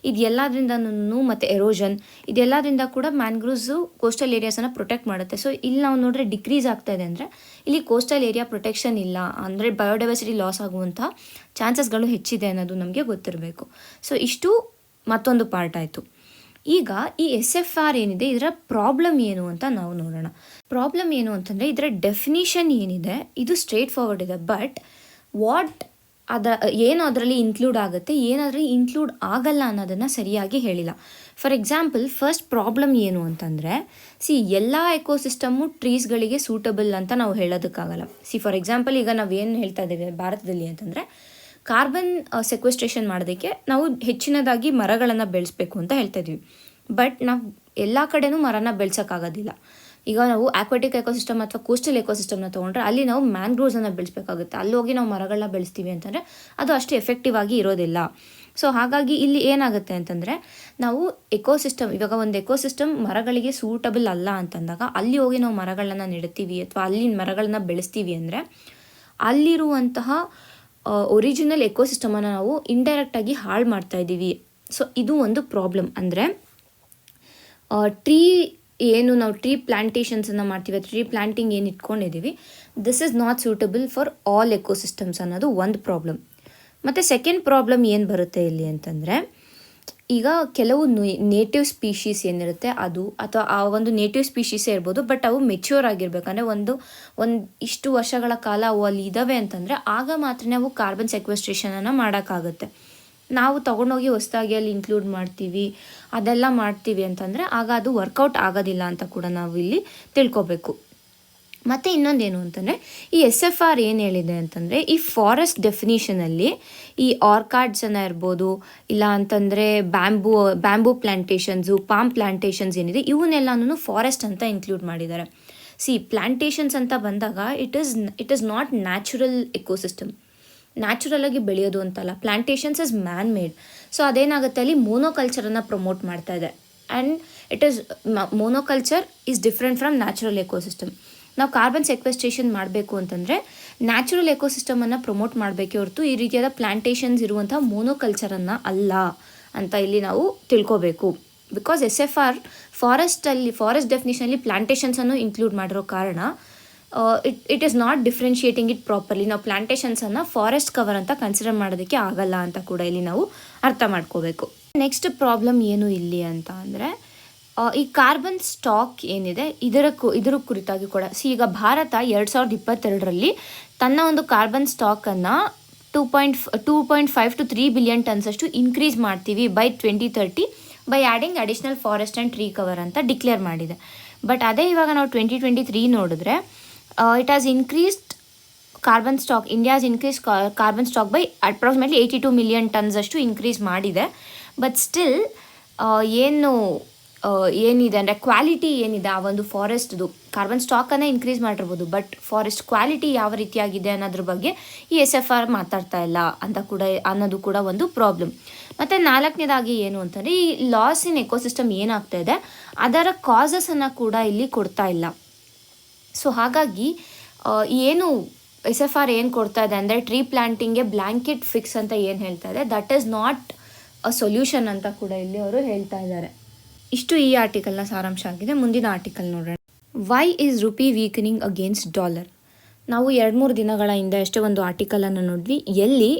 ಇದೆಲ್ಲದ್ರಿಂದನೂ ಮತ್ತು ಎರೋಷನ್ ಇದೆಲ್ಲದರಿಂದ ಕೂಡ ಮ್ಯಾಂಗ್ರೋವ್ಸು ಕೋಸ್ಟಲ್ ಏರಿಯಾಸನ್ನು ಪ್ರೊಟೆಕ್ಟ್ ಮಾಡುತ್ತೆ. ಸೊ ಇಲ್ಲಿ ನಾವು ನೋಡಿದ್ರೆ ಡಿಕ್ರೀಸ್ ಆಗ್ತಾ ಇದೆ ಅಂದರೆ ಇಲ್ಲಿ ಕೋಸ್ಟಲ್ ಏರಿಯಾ ಪ್ರೊಟೆಕ್ಷನ್ ಇಲ್ಲ, ಅಂದರೆ ಬಯೋಡೈವರ್ಸಿಟಿ ಲಾಸ್ ಆಗುವಂಥ ಚಾನ್ಸಸ್ಗಳು ಹೆಚ್ಚಿದೆ ಅನ್ನೋದು ನಮಗೆ ಗೊತ್ತಿರಬೇಕು. ಸೊ ಇಷ್ಟು ಮತ್ತೊಂದು ಪಾರ್ಟ್ ಆಯಿತು. ಈಗ ಈ SFR ಏನಿದೆ ಇದರ ಪ್ರಾಬ್ಲಮ್ ಏನು ಅಂತ ನಾವು ನೋಡೋಣ. ಪ್ರಾಬ್ಲಮ್ ಏನು ಅಂತಂದರೆ ಇದರ ಡೆಫಿನಿಷನ್ ಏನಿದೆ ಇದು ಸ್ಟ್ರೇಟ್ ಫಾರ್ವರ್ಡ್ ಇದೆ. ಬಟ್ ಏನು ಅದರಲ್ಲಿ ಇನ್ಕ್ಲೂಡ್ ಆಗುತ್ತೆ, ಏನಾದ್ರಲ್ಲಿ ಇನ್ಕ್ಲೂಡ್ ಆಗಲ್ಲ ಅನ್ನೋದನ್ನು ಸರಿಯಾಗಿ ಹೇಳಿಲ್ಲ. ಫಾರ್ ಎಕ್ಸಾಂಪಲ್ ಫಸ್ಟ್ ಪ್ರಾಬ್ಲಮ್ ಏನು ಅಂತಂದರೆ, ಎಲ್ಲ ಎಕೋಸಿಸ್ಟಮು ಟ್ರೀಸ್ಗಳಿಗೆ ಸೂಟಬಲ್ ಅಂತ ನಾವು ಹೇಳೋದಕ್ಕಾಗಲ್ಲ. ಫಾರ್ ಎಕ್ಸಾಂಪಲ್ ಈಗ ನಾವು ಏನು ಹೇಳ್ತಾ ಇದ್ದೇವೆ ಭಾರತದಲ್ಲಿ ಅಂತಂದರೆ, ಕಾರ್ಬನ್ ಸೆಕ್ವೆಸ್ಟ್ರೇಷನ್ ಮಾಡೋದಕ್ಕೆ ನಾವು ಹೆಚ್ಚಿನದಾಗಿ ಮರಗಳನ್ನು ಬೆಳೆಸಬೇಕು ಅಂತ ಹೇಳ್ತಾ ಇದ್ವಿ. ಬಟ್ ನಾವು ಎಲ್ಲ ಕಡೆನೂ ಮರನ ಬೆಳೆಸೋಕ್ಕಾಗೋದಿಲ್ಲ. ಈಗ ನಾವು ಆಕ್ವಾಟಿಕ್ ಎಕೋಸಿಸ್ಟಮ್ ಅಥವಾ ಕೋಸ್ಟಲ್ ಎಕೋಸಿಸ್ಟಮ್ನ ತೊಗೊಂಡ್ರೆ ಅಲ್ಲಿ ನಾವು ಮ್ಯಾಂಗ್ರೋವ್ಸನ್ನು ಬೆಳೆಸಬೇಕಾಗುತ್ತೆ. ಅಲ್ಲಿ ಹೋಗಿ ನಾವು ಮರಗಳನ್ನ ಬೆಳೆಸ್ತೀವಿ ಅಂತಂದರೆ ಅದು ಅಷ್ಟು ಎಫೆಕ್ಟಿವ್ ಆಗಿ ಇರೋದಿಲ್ಲ. ಸೊ ಹಾಗಾಗಿ ಇಲ್ಲಿ ಏನಾಗುತ್ತೆ ಅಂತಂದರೆ, ನಾವು ಇವಾಗ ಒಂದು ಎಕೋಸಿಸ್ಟಮ್ ಮರಗಳಿಗೆ ಸೂಟಬಲ್ ಅಲ್ಲ ಅಂತಂದಾಗ ಅಲ್ಲಿ ಹೋಗಿ ನಾವು ಮರಗಳನ್ನ ನೆಡ್ತೀವಿ ಅಥವಾ ಅಲ್ಲಿ ಮರಗಳನ್ನ ಬೆಳೆಸ್ತೀವಿ ಅಂದರೆ ಅಲ್ಲಿರುವಂತಹ ಒರಿಜಿನಲ್ ಎಕೋಸಿಸ್ಟಮನ್ನು ನಾವು ಇಂಡೈರೆಕ್ಟಾಗಿ ಹಾಳು ಮಾಡ್ತಾ ಇದ್ದೀವಿ. ಸೊ ಇದು ಒಂದು ಪ್ರಾಬ್ಲಮ್. ಅಂದರೆ ನಾವು ಟ್ರೀ ಪ್ಲಾಂಟೇಷನ್ಸನ್ನು ಮಾಡ್ತೀವಿ, ಟ್ರೀ ಪ್ಲಾಂಟಿಂಗ್ ಏನು ಇಟ್ಕೊಂಡಿದ್ದೀವಿ, this is not suitable for all ecosystems ಅನ್ನೋದು ಒಂದು ಪ್ರಾಬ್ಲಮ್. ಮತ್ತು ಸೆಕೆಂಡ್ ಪ್ರಾಬ್ಲಮ್ ಏನು ಬರುತ್ತೆ ಇಲ್ಲಿ ಅಂತಂದರೆ, ಈಗ ಕೆಲವು ನೇಟಿವ್ ಸ್ಪೀಷೀಸ್ ಏನಿರುತ್ತೆ ಅದು ಅಥವಾ ಆ ಒಂದು ನೇಟಿವ್ ಸ್ಪೀಷೀಸೇ ಇರ್ಬೋದು, ಬಟ್ ಅವು ಮೆಚ್ಯೂರ್ ಆಗಿರ್ಬೇಕಂದ್ರೆ ಒಂದು ಇಷ್ಟು ವರ್ಷಗಳ ಕಾಲ ಅವು ಅಲ್ಲಿ ಇದ್ದಾವೆ ಅಂತಂದರೆ ಆಗ ಮಾತ್ರ ಅವು ಕಾರ್ಬನ್ ಸೆಕ್ವೆಸ್ಟ್ರೇಷನನ್ನು ಮಾಡೋಕ್ಕಾಗುತ್ತೆ. ನಾವು ತೊಗೊಂಡೋಗಿ ಹೊಸದಾಗಿ ಅಲ್ಲಿ ಇನ್ಕ್ಲೂಡ್ ಮಾಡ್ತೀವಿ, ಅದೆಲ್ಲ ಮಾಡ್ತೀವಿ ಅಂತಂದರೆ ಆಗ ಅದು ವರ್ಕೌಟ್ ಆಗೋದಿಲ್ಲ ಅಂತ ಕೂಡ ನಾವು ಇಲ್ಲಿ ತಿಳ್ಕೊಬೇಕು. ಮತ್ತು ಇನ್ನೊಂದೇನು ಅಂತಂದರೆ ಈ SFR ಏನು ಹೇಳಿದೆ ಅಂತಂದರೆ ಈ ಫಾರೆಸ್ಟ್ ಡೆಫಿನಿಷನಲ್ಲಿ ಈ ಆರ್ಕಾಡ್ಸನ್ನು ಇರ್ಬೋದು, ಇಲ್ಲ ಅಂತಂದರೆ ಬ್ಯಾಂಬೂ ಪ್ಲ್ಯಾಂಟೇಷನ್ಸು, ಪಾಮ್ ಪ್ಲ್ಯಾಂಟೇಷನ್ಸ್ ಏನಿದೆ ಇವನ್ನೆಲ್ಲನೂ ಫಾರೆಸ್ಟ್ ಅಂತ ಇನ್ಕ್ಲೂಡ್ ಮಾಡಿದ್ದಾರೆ. ಪ್ಲ್ಯಾಂಟೇಷನ್ಸ್ ಅಂತ ಬಂದಾಗ it is not natural ecosystem, ನ್ಯಾಚುರಲಾಗಿ ಬೆಳೆಯೋದು ಅಂತಲ್ಲ. Plantations is man made. So ಅದೇನಾಗುತ್ತೆ ಅಲ್ಲಿ ಮೋನೋಕಲ್ಚರನ್ನು ಪ್ರಮೋಟ್ ಮಾಡ್ತಾ ಇದೆ. And monoculture is different from natural ecosystem. ನಾವು ಕಾರ್ಬನ್ ಸೆಕ್ವೆಸ್ಟ್ರೇಷನ್ ಮಾಡಬೇಕು ಅಂತಂದರೆ ನ್ಯಾಚುರಲ್ ಎಕೋಸಿಸ್ಟಮನ್ನು ಪ್ರಮೋಟ್ ಮಾಡಬೇಕೇ ಹೊರತು ಈ ರೀತಿಯಾದ ಪ್ಲ್ಯಾಂಟೇಷನ್ಸ್ ಇರುವಂಥ ಮೋನೋಕಲ್ಚರನ್ನು ಅಲ್ಲ ಅಂತ ಇಲ್ಲಿ ನಾವು ತಿಳ್ಕೋಬೇಕು. ಬಿಕಾಸ್ SFR ಫಾರೆಸ್ಟ್ ಡೆಫಿನಿಷನಲ್ಲಿ ಪ್ಲ್ಯಾಂಟೇಷನ್ಸನ್ನು ಇನ್ಕ್ಲೂಡ್ ಮಾಡಿರೋ ಕಾರಣ it is not differentiating it properly. ನಾವು ಪ್ಲ್ಯಾಂಟೇಷನ್ಸನ್ನು ಫಾರೆಸ್ಟ್ ಕವರ್ ಅಂತ ಕನ್ಸಿಡರ್ ಮಾಡೋದಕ್ಕೆ ಆಗಲ್ಲ ಅಂತ ಕೂಡ ಇಲ್ಲಿ ನಾವು ಅರ್ಥ ಮಾಡ್ಕೋಬೇಕು. ನೆಕ್ಸ್ಟ್ ಪ್ರಾಬ್ಲಮ್ ಏನು ಇಲ್ಲಿ ಅಂತ ಅಂದರೆ ಈ ಕಾರ್ಬನ್ ಸ್ಟಾಕ್ ಏನಿದೆ ಇದರ ಕುರಿತಾಗಿ ಕೂಡ ಈಗ ಭಾರತ 2022ರಲ್ಲಿ ತನ್ನ ಒಂದು ಕಾರ್ಬನ್ ಸ್ಟಾಕನ್ನು 2.5 to 3 ಬಿಲಿಯನ್ ಟನ್ಸ್ ಅಷ್ಟು ಇನ್ಕ್ರೀಸ್ ಮಾಡ್ತೀವಿ by 2030 by adding additional forest and tree cover ಅಂತ ಡಿಕ್ಲೇರ್ ಮಾಡಿದೆ. ಬಟ್ ಅದೇ ಇವಾಗ ನಾವು 2023 ನೋಡಿದ್ರೆ it has increased carbon stock, India has increase carbon stock by approximately 82 million tons ಅಷ್ಟು ಇನ್ಕ್ರೀಸ್ ಮಾಡಿದೆ. ಬಟ್ ಸ್ಟಿಲ್ ಏನಿದೆ ಅಂದರೆ ಕ್ವಾಲಿಟಿ ಏನಿದೆ ಆ ಒಂದು ಫಾರೆಸ್ಟ್ದು ಕಾರ್ಬನ್ ಸ್ಟಾಕನ್ನು ಇನ್ಕ್ರೀಸ್ ಮಾಡಿರ್ಬೋದು, ಬಟ್ ಫಾರೆಸ್ಟ್ ಕ್ವಾಲಿಟಿ ಯಾವ ರೀತಿಯಾಗಿದೆ ಅನ್ನೋದ್ರ ಬಗ್ಗೆ ಈ SFR ಮಾತಾಡ್ತಾ ಇಲ್ಲ ಅಂತ ಕೂಡ ಅನ್ನೋದು ಕೂಡ ಒಂದು ಪ್ರಾಬ್ಲಮ್. ಮತ್ತು ನಾಲ್ಕನೇದಾಗಿ ಏನು ಅಂತಂದರೆ ಈ ಲಾಸ್ ಇನ್ ಎಕೋಸಿಸ್ಟಮ್ ಏನಾಗ್ತಾ ಇದೆ ಅದರ ಕಾಸಸನ್ನು ಕೂಡ ಇಲ್ಲಿ ಕೊಡ್ತಾ ಇಲ್ಲ. ಸೊ ಹಾಗಾಗಿ ಏನು SFR ಏನು ಕೊಡ್ತಾ ಇದೆ ಅಂದರೆ ಟ್ರೀ ಪ್ಲ್ಯಾಂಟಿಂಗ್ಗೆ ಬ್ಲ್ಯಾಂಕೆಟ್ ಫಿಕ್ಸ್ ಅಂತ ಏನು ಹೇಳ್ತಾ ಇದೆ, that is not a solution ಅಂತ ಕೂಡ ಇಲ್ಲಿ ಅವರು ಹೇಳ್ತಾ ಇದ್ದಾರೆ. ಇಷ್ಟು ಈ ಆರ್ಟಿಕಲ್ನ ಸಾರಾಂಶ ಆಗಿದೆ. ಮುಂದಿನ ಆರ್ಟಿಕಲ್ ನೋಡೋಣ. Why is rupee weakening against dollar. ನಾವು 2-3 ದಿನಗಳ ಹಿಂದೆ ಅಷ್ಟೇ ಒಂದು ಆರ್ಟಿಕಲನ್ನು ನೋಡಿದ್ವಿ, ಎಲ್ಲಿ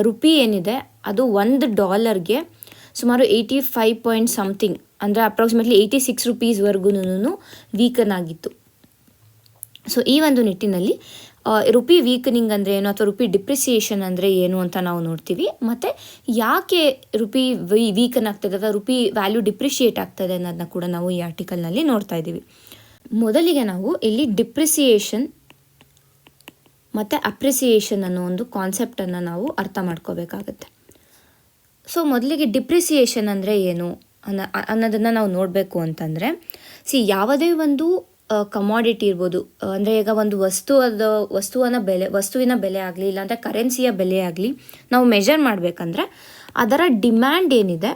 ರುಪಿ ಏನಿದೆ ಅದು $1ಗೆ ಸುಮಾರು 85 ಪಾಯಿಂಟ್ ಸಮಥಿಂಗ್ ಅಂದರೆ ಅಪ್ರಾಕ್ಸಿಮೇಟ್ಲಿ 86 ರೂಪೀಸ್ವರೆಗೂ ವೀಕನ್ ಆಗಿತ್ತು. ಸೊ ಈ ಒಂದು ನಿಟ್ಟಿನಲ್ಲಿ ರುಪಿ ವೀಕನಿಂಗ್ ಅಂದರೆ ಏನು ಅಥವಾ ರುಪಿ ಡಿಪ್ರಿಸಿಯೇಷನ್ ಅಂದರೆ ಏನು ಅಂತ ನಾವು ನೋಡ್ತೀವಿ. ಮತ್ತು ಯಾಕೆ ರುಪಿ ವೀಕನ್ ಆಗ್ತದೆ ಅಥವಾ ರುಪಿ ವ್ಯಾಲ್ಯೂ ಡಿಪ್ರಿಷಿಯೇಟ್ ಆಗ್ತದೆ ಅನ್ನೋದನ್ನ ಕೂಡ ನಾವು ಈ ಆರ್ಟಿಕಲ್ನಲ್ಲಿ ನೋಡ್ತಾ ಇದ್ದೀವಿ. ಮೊದಲಿಗೆ ನಾವು ಇಲ್ಲಿ ಡಿಪ್ರಿಸಿಯೇಷನ್ ಮತ್ತು ಅಪ್ರಿಸಿಯೇಷನ್ ಅನ್ನೋ ಒಂದು ಕಾನ್ಸೆಪ್ಟನ್ನು ನಾವು ಅರ್ಥ ಮಾಡ್ಕೋಬೇಕಾಗತ್ತೆ. ಸೊ ಮೊದಲಿಗೆ ಡಿಪ್ರಿಸಿಯೇಷನ್ ಅಂದರೆ ಏನು ಅನ್ನೋದನ್ನು ನಾವು ನೋಡಬೇಕು ಅಂತಂದರೆ ಯಾವುದೇ ಒಂದು ಕಮಾಡಿಟಿ ಇರ್ಬೋದು, ಅಂದರೆ ಈಗ ಒಂದು ವಸ್ತುವಿನ ಬೆಲೆ ಆಗಲಿ ಇಲ್ಲಾಂದರೆ ಕರೆನ್ಸಿಯ ಬೆಲೆ ಆಗಲಿ ನಾವು ಮೆಷರ್ ಮಾಡಬೇಕಂದ್ರೆ ಅದರ ಡಿಮ್ಯಾಂಡ್ ಏನಿದೆ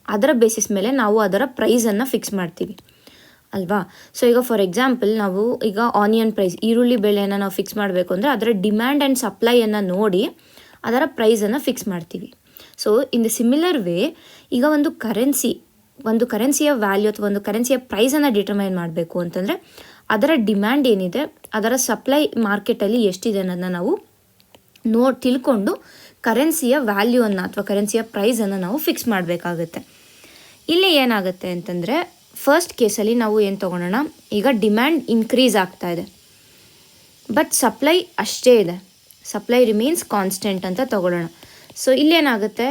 ಅದರ ಬೇಸಿಸ್ ಮೇಲೆ ನಾವು ಅದರ ಪ್ರೈಸನ್ನು ಫಿಕ್ಸ್ ಮಾಡ್ತೀವಿ ಅಲ್ವಾ. ಸೊ ಈಗ ಫಾರ್ ಎಕ್ಸಾಂಪಲ್ ನಾವು ಈಗ ಆನಿಯನ್ ಪ್ರೈಸ್, ಈರುಳ್ಳಿ ಬೆಲೆಯನ್ನು ನಾವು ಫಿಕ್ಸ್ ಮಾಡಬೇಕು ಅಂದರೆ ಅದರ ಡಿಮ್ಯಾಂಡ್ ಆ್ಯಂಡ್ ಸಪ್ಲೈಯನ್ನು ನೋಡಿ ಅದರ ಪ್ರೈಸನ್ನು ಫಿಕ್ಸ್ ಮಾಡ್ತೀವಿ. So in the similar way ಈಗ ಒಂದು ಕರೆನ್ಸಿಯ ವ್ಯಾಲ್ಯೂ ಅಥವಾ ಒಂದು ಕರೆನ್ಸಿಯ ಪ್ರೈಸನ್ನು ಡಿಟರ್ಮೈನ್ ಮಾಡಬೇಕು ಅಂತಂದರೆ ಅದರ ಡಿಮ್ಯಾಂಡ್ ಏನಿದೆ ಅದರ ಸಪ್ಲೈ ಮಾರ್ಕೆಟಲ್ಲಿ ಎಷ್ಟಿದೆ ಅನ್ನೋದನ್ನ ನಾವು ತಿಳ್ಕೊಂಡು ಕರೆನ್ಸಿಯ ವ್ಯಾಲ್ಯೂವನ್ನು ಅಥವಾ ಕರೆನ್ಸಿಯ ಪ್ರೈಸನ್ನು ನಾವು ಫಿಕ್ಸ್ ಮಾಡಬೇಕಾಗುತ್ತೆ. ಇಲ್ಲಿ ಏನಾಗುತ್ತೆ ಅಂತಂದರೆ ಫಸ್ಟ್ ಕೇಸಲ್ಲಿ ನಾವು ಏನು ತೊಗೊಳೋಣ, ಈಗ ಡಿಮ್ಯಾಂಡ್ ಇನ್ಕ್ರೀಸ್ ಆಗ್ತಾ ಇದೆ ಬಟ್ ಸಪ್ಲೈ ಅಷ್ಟೇ ಇದೆ, ಸಪ್ಲೈ ರಿಮೈನ್ಸ್ ಕಾನ್ಸ್ಟೆಂಟ್ ಅಂತ ತೊಗೊಳ್ಳೋಣ. ಸೊ ಇಲ್ಲೇನಾಗುತ್ತೆ,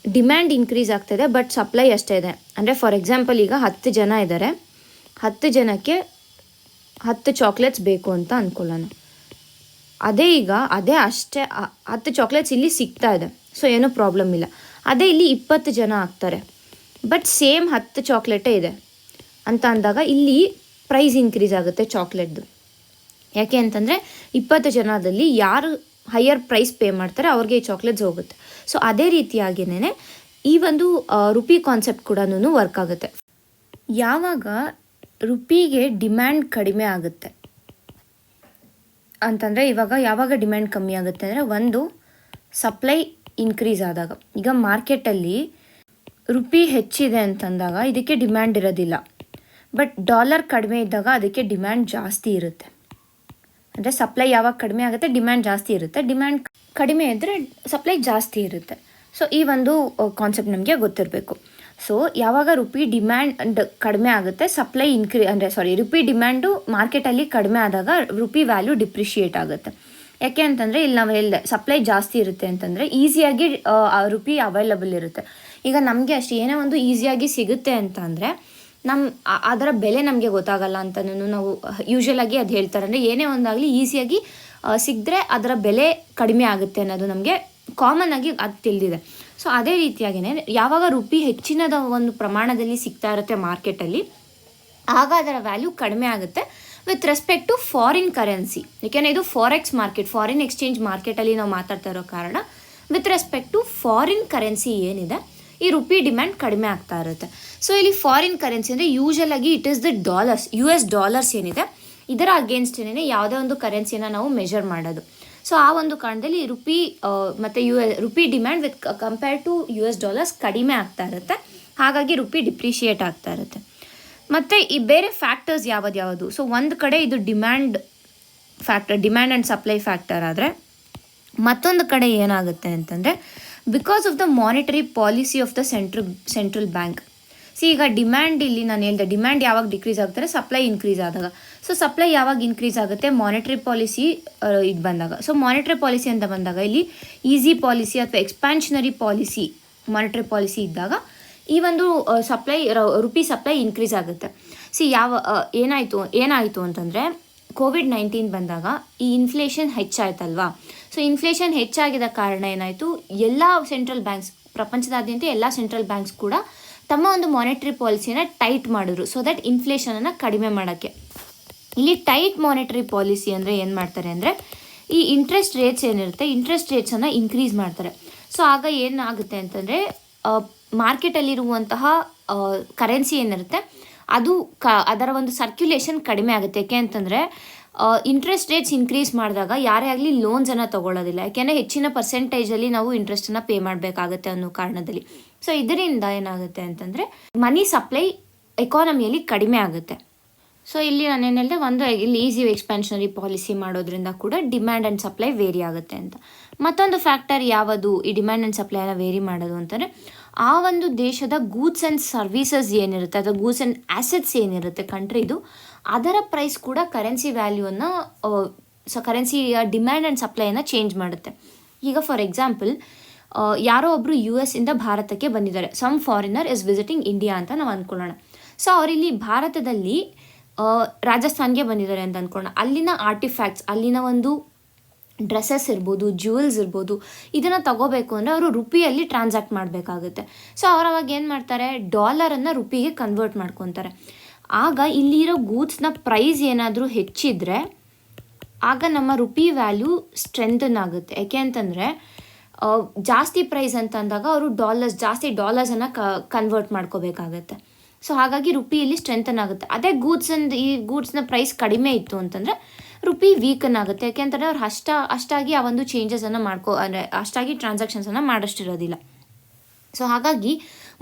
ಡಿಮ್ಯಾಂಡ್ ಇನ್ಕ್ರೀಸ್ ಆಗ್ತಾಯಿದೆ ಬಟ್ ಸಪ್ಲೈ ಅಷ್ಟೇ ಇದೆ. ಅಂದರೆ ಫಾರ್ ಎಕ್ಸಾಂಪಲ್ ಈಗ 10 ಜನ ಇದ್ದಾರೆ, 10 ಜನಕ್ಕೆ 10 ಚಾಕ್ಲೇಟ್ಸ್ ಬೇಕು ಅಂತ ಅಂದ್ಕೊಳ್ಳೋಣ. ಅದೇ 10 ಚಾಕ್ಲೇಟ್ಸ್ ಇಲ್ಲಿ ಸಿಗ್ತಾ ಇದೆ, ಸೊ ಏನೂ ಪ್ರಾಬ್ಲಮ್ ಇಲ್ಲ. ಅದೇ ಇಲ್ಲಿ 20 ಜನ ಆಗ್ತಾರೆ ಬಟ್ ಸೇಮ್ 10 ಚಾಕ್ಲೇಟೇ ಇದೆ ಅಂತ ಅಂದಾಗ ಇಲ್ಲಿ ಪ್ರೈಸ್ ಇನ್ಕ್ರೀಸ್ ಆಗುತ್ತೆ ಚಾಕ್ಲೇಟ್ದು. ಯಾಕೆ ಅಂತಂದರೆ 20 ಜನದಲ್ಲಿ ಯಾರು ಹೈಯರ್ ಪ್ರೈಸ್ ಪೇ ಮಾಡ್ತಾರೆ ಅವ್ರಿಗೆ ಈ ಚಾಕ್ಲೇಟ್ಸ್ ಹೋಗುತ್ತೆ. ಸೊ ಅದೇ ರೀತಿಯಾಗಿಯೇ ಈ ಒಂದು ರುಪಿ ಕಾನ್ಸೆಪ್ಟ್ ಕೂಡ ವರ್ಕ್ ಆಗುತ್ತೆ. ಯಾವಾಗ ರುಪಿಗೆ ಡಿಮ್ಯಾಂಡ್ ಕಡಿಮೆ ಆಗುತ್ತೆ ಅಂತಂದರೆ ಯಾವಾಗ ಡಿಮ್ಯಾಂಡ್ ಕಮ್ಮಿ ಆಗುತ್ತೆ ಅಂದರೆ ಒಂದು ಸಪ್ಲೈ ಇನ್ಕ್ರೀಸ್ ಆದಾಗ. ಈಗ ಮಾರ್ಕೆಟಲ್ಲಿ ರುಪಿ ಹೆಚ್ಚಿದೆ ಅಂತಂದಾಗ ಇದಕ್ಕೆ ಡಿಮ್ಯಾಂಡ್ ಇರೋದಿಲ್ಲ, ಬಟ್ ಡಾಲರ್ ಕಡಿಮೆ ಇದ್ದಾಗ ಅದಕ್ಕೆ ಡಿಮ್ಯಾಂಡ್ ಜಾಸ್ತಿ ಇರುತ್ತೆ. ಅಂದರೆ ಸಪ್ಲೈ ಯಾವಾಗ ಕಡಿಮೆ ಆಗುತ್ತೆ ಡಿಮ್ಯಾಂಡ್ ಜಾಸ್ತಿ ಇರುತ್ತೆ, ಡಿಮ್ಯಾಂಡ್ ಕಡಿಮೆ ಇದ್ದರೆ ಸಪ್ಲೈ ಜಾಸ್ತಿ ಇರುತ್ತೆ. ಸೊ ಈ ಒಂದು ಕಾನ್ಸೆಪ್ಟ್ ನಮಗೆ ಗೊತ್ತಿರಬೇಕು. ಸೊ ಯಾವಾಗ ರುಪಿ ಡಿಮ್ಯಾಂಡ್ ಕಡಿಮೆ ಆಗುತ್ತೆ ರುಪಿ ಡಿಮ್ಯಾಂಡು ಮಾರ್ಕೆಟಲ್ಲಿ ಕಡಿಮೆ ಆದಾಗ ರುಪಿ ವ್ಯಾಲ್ಯೂ ಡಿಪ್ರಿಷಿಯೇಟ್ ಆಗುತ್ತೆ. ಯಾಕೆ ಅಂತಂದರೆ ಇಲ್ಲಿ ನಾವು ಹೇಳಿದೆ ಸಪ್ಲೈ ಜಾಸ್ತಿ ಇರುತ್ತೆ ಅಂತಂದರೆ ಈಸಿಯಾಗಿ ರುಪಿ ಅವೈಲಬಲ್ ಇರುತ್ತೆ. ಈಗ ನಮಗೆ ಅಷ್ಟು ಏನೇ ಒಂದು ಈಸಿಯಾಗಿ ಸಿಗುತ್ತೆ ಅಂತ ಅಂದರೆ ಅದರ ಬೆಲೆ ನಮಗೆ ಗೊತ್ತಾಗಲ್ಲ ಅಂತಲೂ ನಾವು ಯೂಶ್ವಲಾಗಿ ಅದು ಹೇಳ್ತಾರೆ. ಅಂದರೆ ಏನೇ ಒಂದಾಗಲಿ ಈಸಿಯಾಗಿ ಸಿಗದ್ರೆ ಅದರ ಬೆಲೆ ಕಡಿಮೆ ಆಗುತ್ತೆ ಅನ್ನೋದು ನಮಗೆ ಕಾಮನ್ ಆಗಿ ಅದು ತಿಳಿದಿದೆ. ಸೊ ಅದೇ ರೀತಿಯಾಗಿಯೇ ಯಾವಾಗ ರುಪಿ ಹೆಚ್ಚಿನದ ಒಂದು ಪ್ರಮಾಣದಲ್ಲಿ ಸಿಗ್ತಾ ಇರುತ್ತೆ ಮಾರ್ಕೆಟಲ್ಲಿ, ಆಗ ಅದರ ವ್ಯಾಲ್ಯೂ ಕಡಿಮೆ ಆಗುತ್ತೆ with respect to foreign currency. ಯಾಕೆಂದರೆ ಇದು ಫಾರೆಕ್ಸ್ ಮಾರ್ಕೆಟ್, ಫಾರಿನ್ ಎಕ್ಸ್ಚೇಂಜ್ ಮಾರ್ಕೆಟಲ್ಲಿ ನಾವು ಮಾತಾಡ್ತಾ ಇರೋ ಕಾರಣ with respect to foreign currency ಏನಿದೆ ಈ ರುಪಿ ಡಿಮ್ಯಾಂಡ್ ಕಡಿಮೆ ಆಗ್ತಾ ಇರುತ್ತೆ. ಸೊ ಇಲ್ಲಿ ಫಾರಿನ್ ಕರೆನ್ಸಿ ಅಂದರೆ ಯೂಶಲಾಗಿ it is the dollars, US dollars ಏನಿದೆ ಇದರ ಅಗೇನ್ಸ್ಟ್ ಏನೇ ಯಾವುದೇ ಒಂದು ಕರೆನ್ಸಿಯನ್ನು ನಾವು ಮೆಜರ್ ಮಾಡೋದು. ಸೊ ಆ ಒಂದು ಕಾರಣದಲ್ಲಿ ರುಪಿ ಮತ್ತು rupee demand with compare to US dollars ಕಡಿಮೆ ಆಗ್ತಾ ಇರುತ್ತೆ. ಹಾಗಾಗಿ ರುಪಿ ಡಿಪ್ರಿಷಿಯೇಟ್ ಆಗ್ತಾ ಇರುತ್ತೆ. ಮತ್ತು ಈ ಬೇರೆ ಫ್ಯಾಕ್ಟರ್ಸ್ ಯಾವುದು, ಸೊ ಒಂದು ಕಡೆ ಇದು ಡಿಮ್ಯಾಂಡ್ ಆ್ಯಂಡ್ ಸಪ್ಲೈ ಫ್ಯಾಕ್ಟರ್ ಆದರೆ, ಮತ್ತೊಂದು ಕಡೆ ಏನಾಗುತ್ತೆ ಅಂತಂದರೆ because of the monetary policy of the central bank. ಈಗ ಡಿಮ್ಯಾಂಡ್ ಇಲ್ಲಿ ನಾನು ಹೇಳಿದೆ, ಡಿಮ್ಯಾಂಡ್ ಯಾವಾಗ ಡಿಕ್ರೀಸ್ ಆಗ್ತಾರೆ, ಸಪ್ಲೈ ಇನ್ಕ್ರೀಸ್ ಆದಾಗ. ಸೊ ಸಪ್ಲೈ ಯಾವಾಗ ಇನ್ಕ್ರೀಸ್ ಆಗುತ್ತೆ, ಮಾನಿಟರಿ ಪಾಲಿಸಿ ಇದು ಬಂದಾಗ. ಸೊ ಮಾನಿಟರಿ ಪಾಲಿಸಿ ಅಂತ ಬಂದಾಗ ಇಲ್ಲಿ ಈಸಿ ಪಾಲಿಸಿ ಅಥವಾ ಎಕ್ಸ್ಪ್ಯಾನ್ಷನರಿ ಪಾಲಿಸಿ, ಮಾನಿಟರಿ ಪಾಲಿಸಿ ಇದ್ದಾಗ ಈ ಒಂದು ರುಪಿ ಸಪ್ಲೈ ಇನ್ಕ್ರೀಸ್ ಆಗುತ್ತೆ. ಏನಾಯಿತು ಅಂತಂದರೆ COVID-19 ಬಂದಾಗ ಈ ಇನ್ಫ್ಲೇಷನ್ ಹೆಚ್ಚಾಯ್ತಲ್ವಾ. ಸೊ ಇನ್ಫ್ಲೇಷನ್ ಹೆಚ್ಚಾಗಿದ ಕಾರಣ ಏನಾಯಿತು, ಎಲ್ಲ ಸೆಂಟ್ರಲ್ ಬ್ಯಾಂಕ್ಸ್, ಪ್ರಪಂಚದಾದ್ಯಂತ ಎಲ್ಲ ಸೆಂಟ್ರಲ್ ಬ್ಯಾಂಕ್ಸ್ ಕೂಡ ತಮ್ಮ ಒಂದು ಮಾನಿಟರಿ ಪಾಲಿಸಿನ ಟೈಟ್ ಮಾಡಿದ್ರು, ಸೊ ದಟ್ ಇನ್ಫ್ಲೇಷನನ್ನು ಕಡಿಮೆ ಮಾಡೋಕ್ಕೆ. ಇಲ್ಲಿ ಟೈಟ್ ಮಾನಿಟರಿ ಪಾಲಿಸಿ ಅಂದರೆ ಏನು ಮಾಡ್ತಾರೆ ಅಂದರೆ ಈ ಇಂಟ್ರೆಸ್ಟ್ ರೇಟ್ಸ್ ಏನಿರುತ್ತೆ, ಇಂಟ್ರೆಸ್ಟ್ ರೇಟ್ಸನ್ನು ಇನ್ಕ್ರೀಸ್ ಮಾಡ್ತಾರೆ. ಸೊ ಆಗ ಏನಾಗುತ್ತೆ ಅಂತಂದರೆ ಮಾರ್ಕೆಟಲ್ಲಿರುವಂತಹ ಕರೆನ್ಸಿ ಏನಿರುತ್ತೆ ಅದು ಅದರ ಒಂದು ಸರ್ಕ್ಯುಲೇಷನ್ ಕಡಿಮೆ ಆಗುತ್ತೆ. ಯಾಕೆ ಅಂತಂದರೆ ಇಂಟ್ರೆಸ್ಟ್ ರೇಟ್ಸ್ ಇನ್ಕ್ರೀಸ್ ಮಾಡಿದಾಗ ಯಾರೇ ಆಗಲಿ ಲೋನ್ಸನ್ನು ತೊಗೊಳ್ಳೋದಿಲ್ಲ, ಯಾಕೆಂದರೆ ಹೆಚ್ಚಿನ ಪರ್ಸೆಂಟೇಜಲ್ಲಿ ನಾವು ಇಂಟ್ರೆಸ್ಟನ್ನು ಪೇ ಮಾಡಬೇಕಾಗತ್ತೆ ಅನ್ನೋ ಕಾರಣದಲ್ಲಿ. ಸೊ ಇದರಿಂದ ಏನಾಗುತ್ತೆ ಅಂತಂದರೆ ಮನಿ ಸಪ್ಲೈ ಎಕಾನಮಿಯಲ್ಲಿ ಕಡಿಮೆ ಆಗುತ್ತೆ. ಸೊ ಇಲ್ಲಿ ನಾನೇನು ಹೇಳಿದೆ, ಇಲ್ಲಿ ಈಸಿ ಎಕ್ಸ್ಪ್ಯಾನ್ಷನರಿ ಪಾಲಿಸಿ ಮಾಡೋದ್ರಿಂದ ಕೂಡ ಡಿಮ್ಯಾಂಡ್ ಆ್ಯಂಡ್ ಸಪ್ಲೈ ವೇರಿ ಆಗುತ್ತೆ ಅಂತ. ಮತ್ತೊಂದು ಫ್ಯಾಕ್ಟರ್ ಯಾವುದು ಈ ಡಿಮ್ಯಾಂಡ್ ಆ್ಯಂಡ್ ಸಪ್ಲೈನ ವೇರಿ ಮಾಡೋದು ಅಂತಂದರೆ ಆ ಒಂದು ದೇಶದ ಗೂಡ್ಸ್ ಆ್ಯಂಡ್ ಸರ್ವೀಸಸ್ ಏನಿರುತ್ತೆ, ಅಥವಾ ಗೂಡ್ಸ್ ಆ್ಯಂಡ್ ಆ್ಯಸೆಟ್ಸ್ ಏನಿರುತ್ತೆ ಕಂಟ್ರಿದು, ಅದರ ಪ್ರೈಸ್ ಕೂಡ ಕರೆನ್ಸಿ ವ್ಯಾಲ್ಯೂವನ್ನು ಕರೆನ್ಸಿಯ ಡಿಮ್ಯಾಂಡ್ ಆ್ಯಂಡ್ ಸಪ್ಲೈಯನ್ನು ಚೇಂಜ್ ಮಾಡುತ್ತೆ. ಈಗ ಫಾರ್ ಎಕ್ಸಾಂಪಲ್ ಯಾರೋ ಒಬ್ಬರು US ಇಂದ ಭಾರತಕ್ಕೆ ಬಂದಿದ್ದಾರೆ, some foreigner is visiting India ಅಂತ ನಾವು ಅಂದ್ಕೊಳ್ಳೋಣ. ಸೊ ಅವರಿಲ್ಲಿ ಭಾರತದಲ್ಲಿ ರಾಜಸ್ಥಾನ್ಗೆ ಬಂದಿದ್ದಾರೆ ಅಂತ ಅಂದ್ಕೊಳ್ಳೋಣ. ಅಲ್ಲಿನ ಆರ್ಟಿಫ್ಯಾಕ್ಟ್ಸ್, ಅಲ್ಲಿನ ಒಂದು ಡ್ರೆಸ್ಸಸ್ ಇರ್ಬೋದು, ಜ್ಯುವೆಲ್ಸ್ ಇರ್ಬೋದು, ಇದನ್ನು ತಗೋಬೇಕು ಅಂದರೆ ಅವರು ರುಪಿಯಲ್ಲಿ ಟ್ರಾನ್ಸಾಕ್ಟ್ ಮಾಡಬೇಕಾಗುತ್ತೆ. ಸೊ ಅವಾಗ ಏನು ಮಾಡ್ತಾರೆ, ಡಾಲರನ್ನು ರುಪಿಗೆ ಕನ್ವರ್ಟ್ ಮಾಡ್ಕೊತಾರೆ. ಆಗ ಇಲ್ಲಿರೋ ಗೂಡ್ಸ್ನ ಪ್ರೈಸ್ ಏನಾದರೂ ಹೆಚ್ಚಿದ್ರೆ ಆಗ ನಮ್ಮ ರುಪಿ ವ್ಯಾಲ್ಯೂ ಸ್ಟ್ರೆಂಥನ್ ಆಗುತ್ತೆ. ಯಾಕೆ ಅಂತಂದರೆ ಜಾಸ್ತಿ ಪ್ರೈಸ್ ಅಂತ ಅಂದಾಗ ಅವರು ಜಾಸ್ತಿ ಡಾಲರ್ಸನ್ನು ಕನ್ವರ್ಟ್ ಮಾಡ್ಕೋಬೇಕಾಗತ್ತೆ. ಸೊ ಹಾಗಾಗಿ ರುಪಿಯಲ್ಲಿ ಸ್ಟ್ರೆಂಥನ್ ಆಗುತ್ತೆ. ಅದೇ ಗೂಡ್ಸ್ನ ಪ್ರೈಸ್ ಕಡಿಮೆ ಇತ್ತು ಅಂತಂದರೆ ರುಪಿ ವೀಕನ್ ಆಗುತ್ತೆ. ಯಾಕೆಂತಂದರೆ ಅವ್ರು ಅಷ್ಟಾಗಿ ಆ ಒಂದು ಚೇಂಜಸನ್ನು ಅಂದರೆ ಅಷ್ಟಾಗಿ ಟ್ರಾನ್ಸಾಕ್ಷನ್ಸನ್ನು ಮಾಡೋಷ್ಟಿರೋದಿಲ್ಲ. ಸೊ ಹಾಗಾಗಿ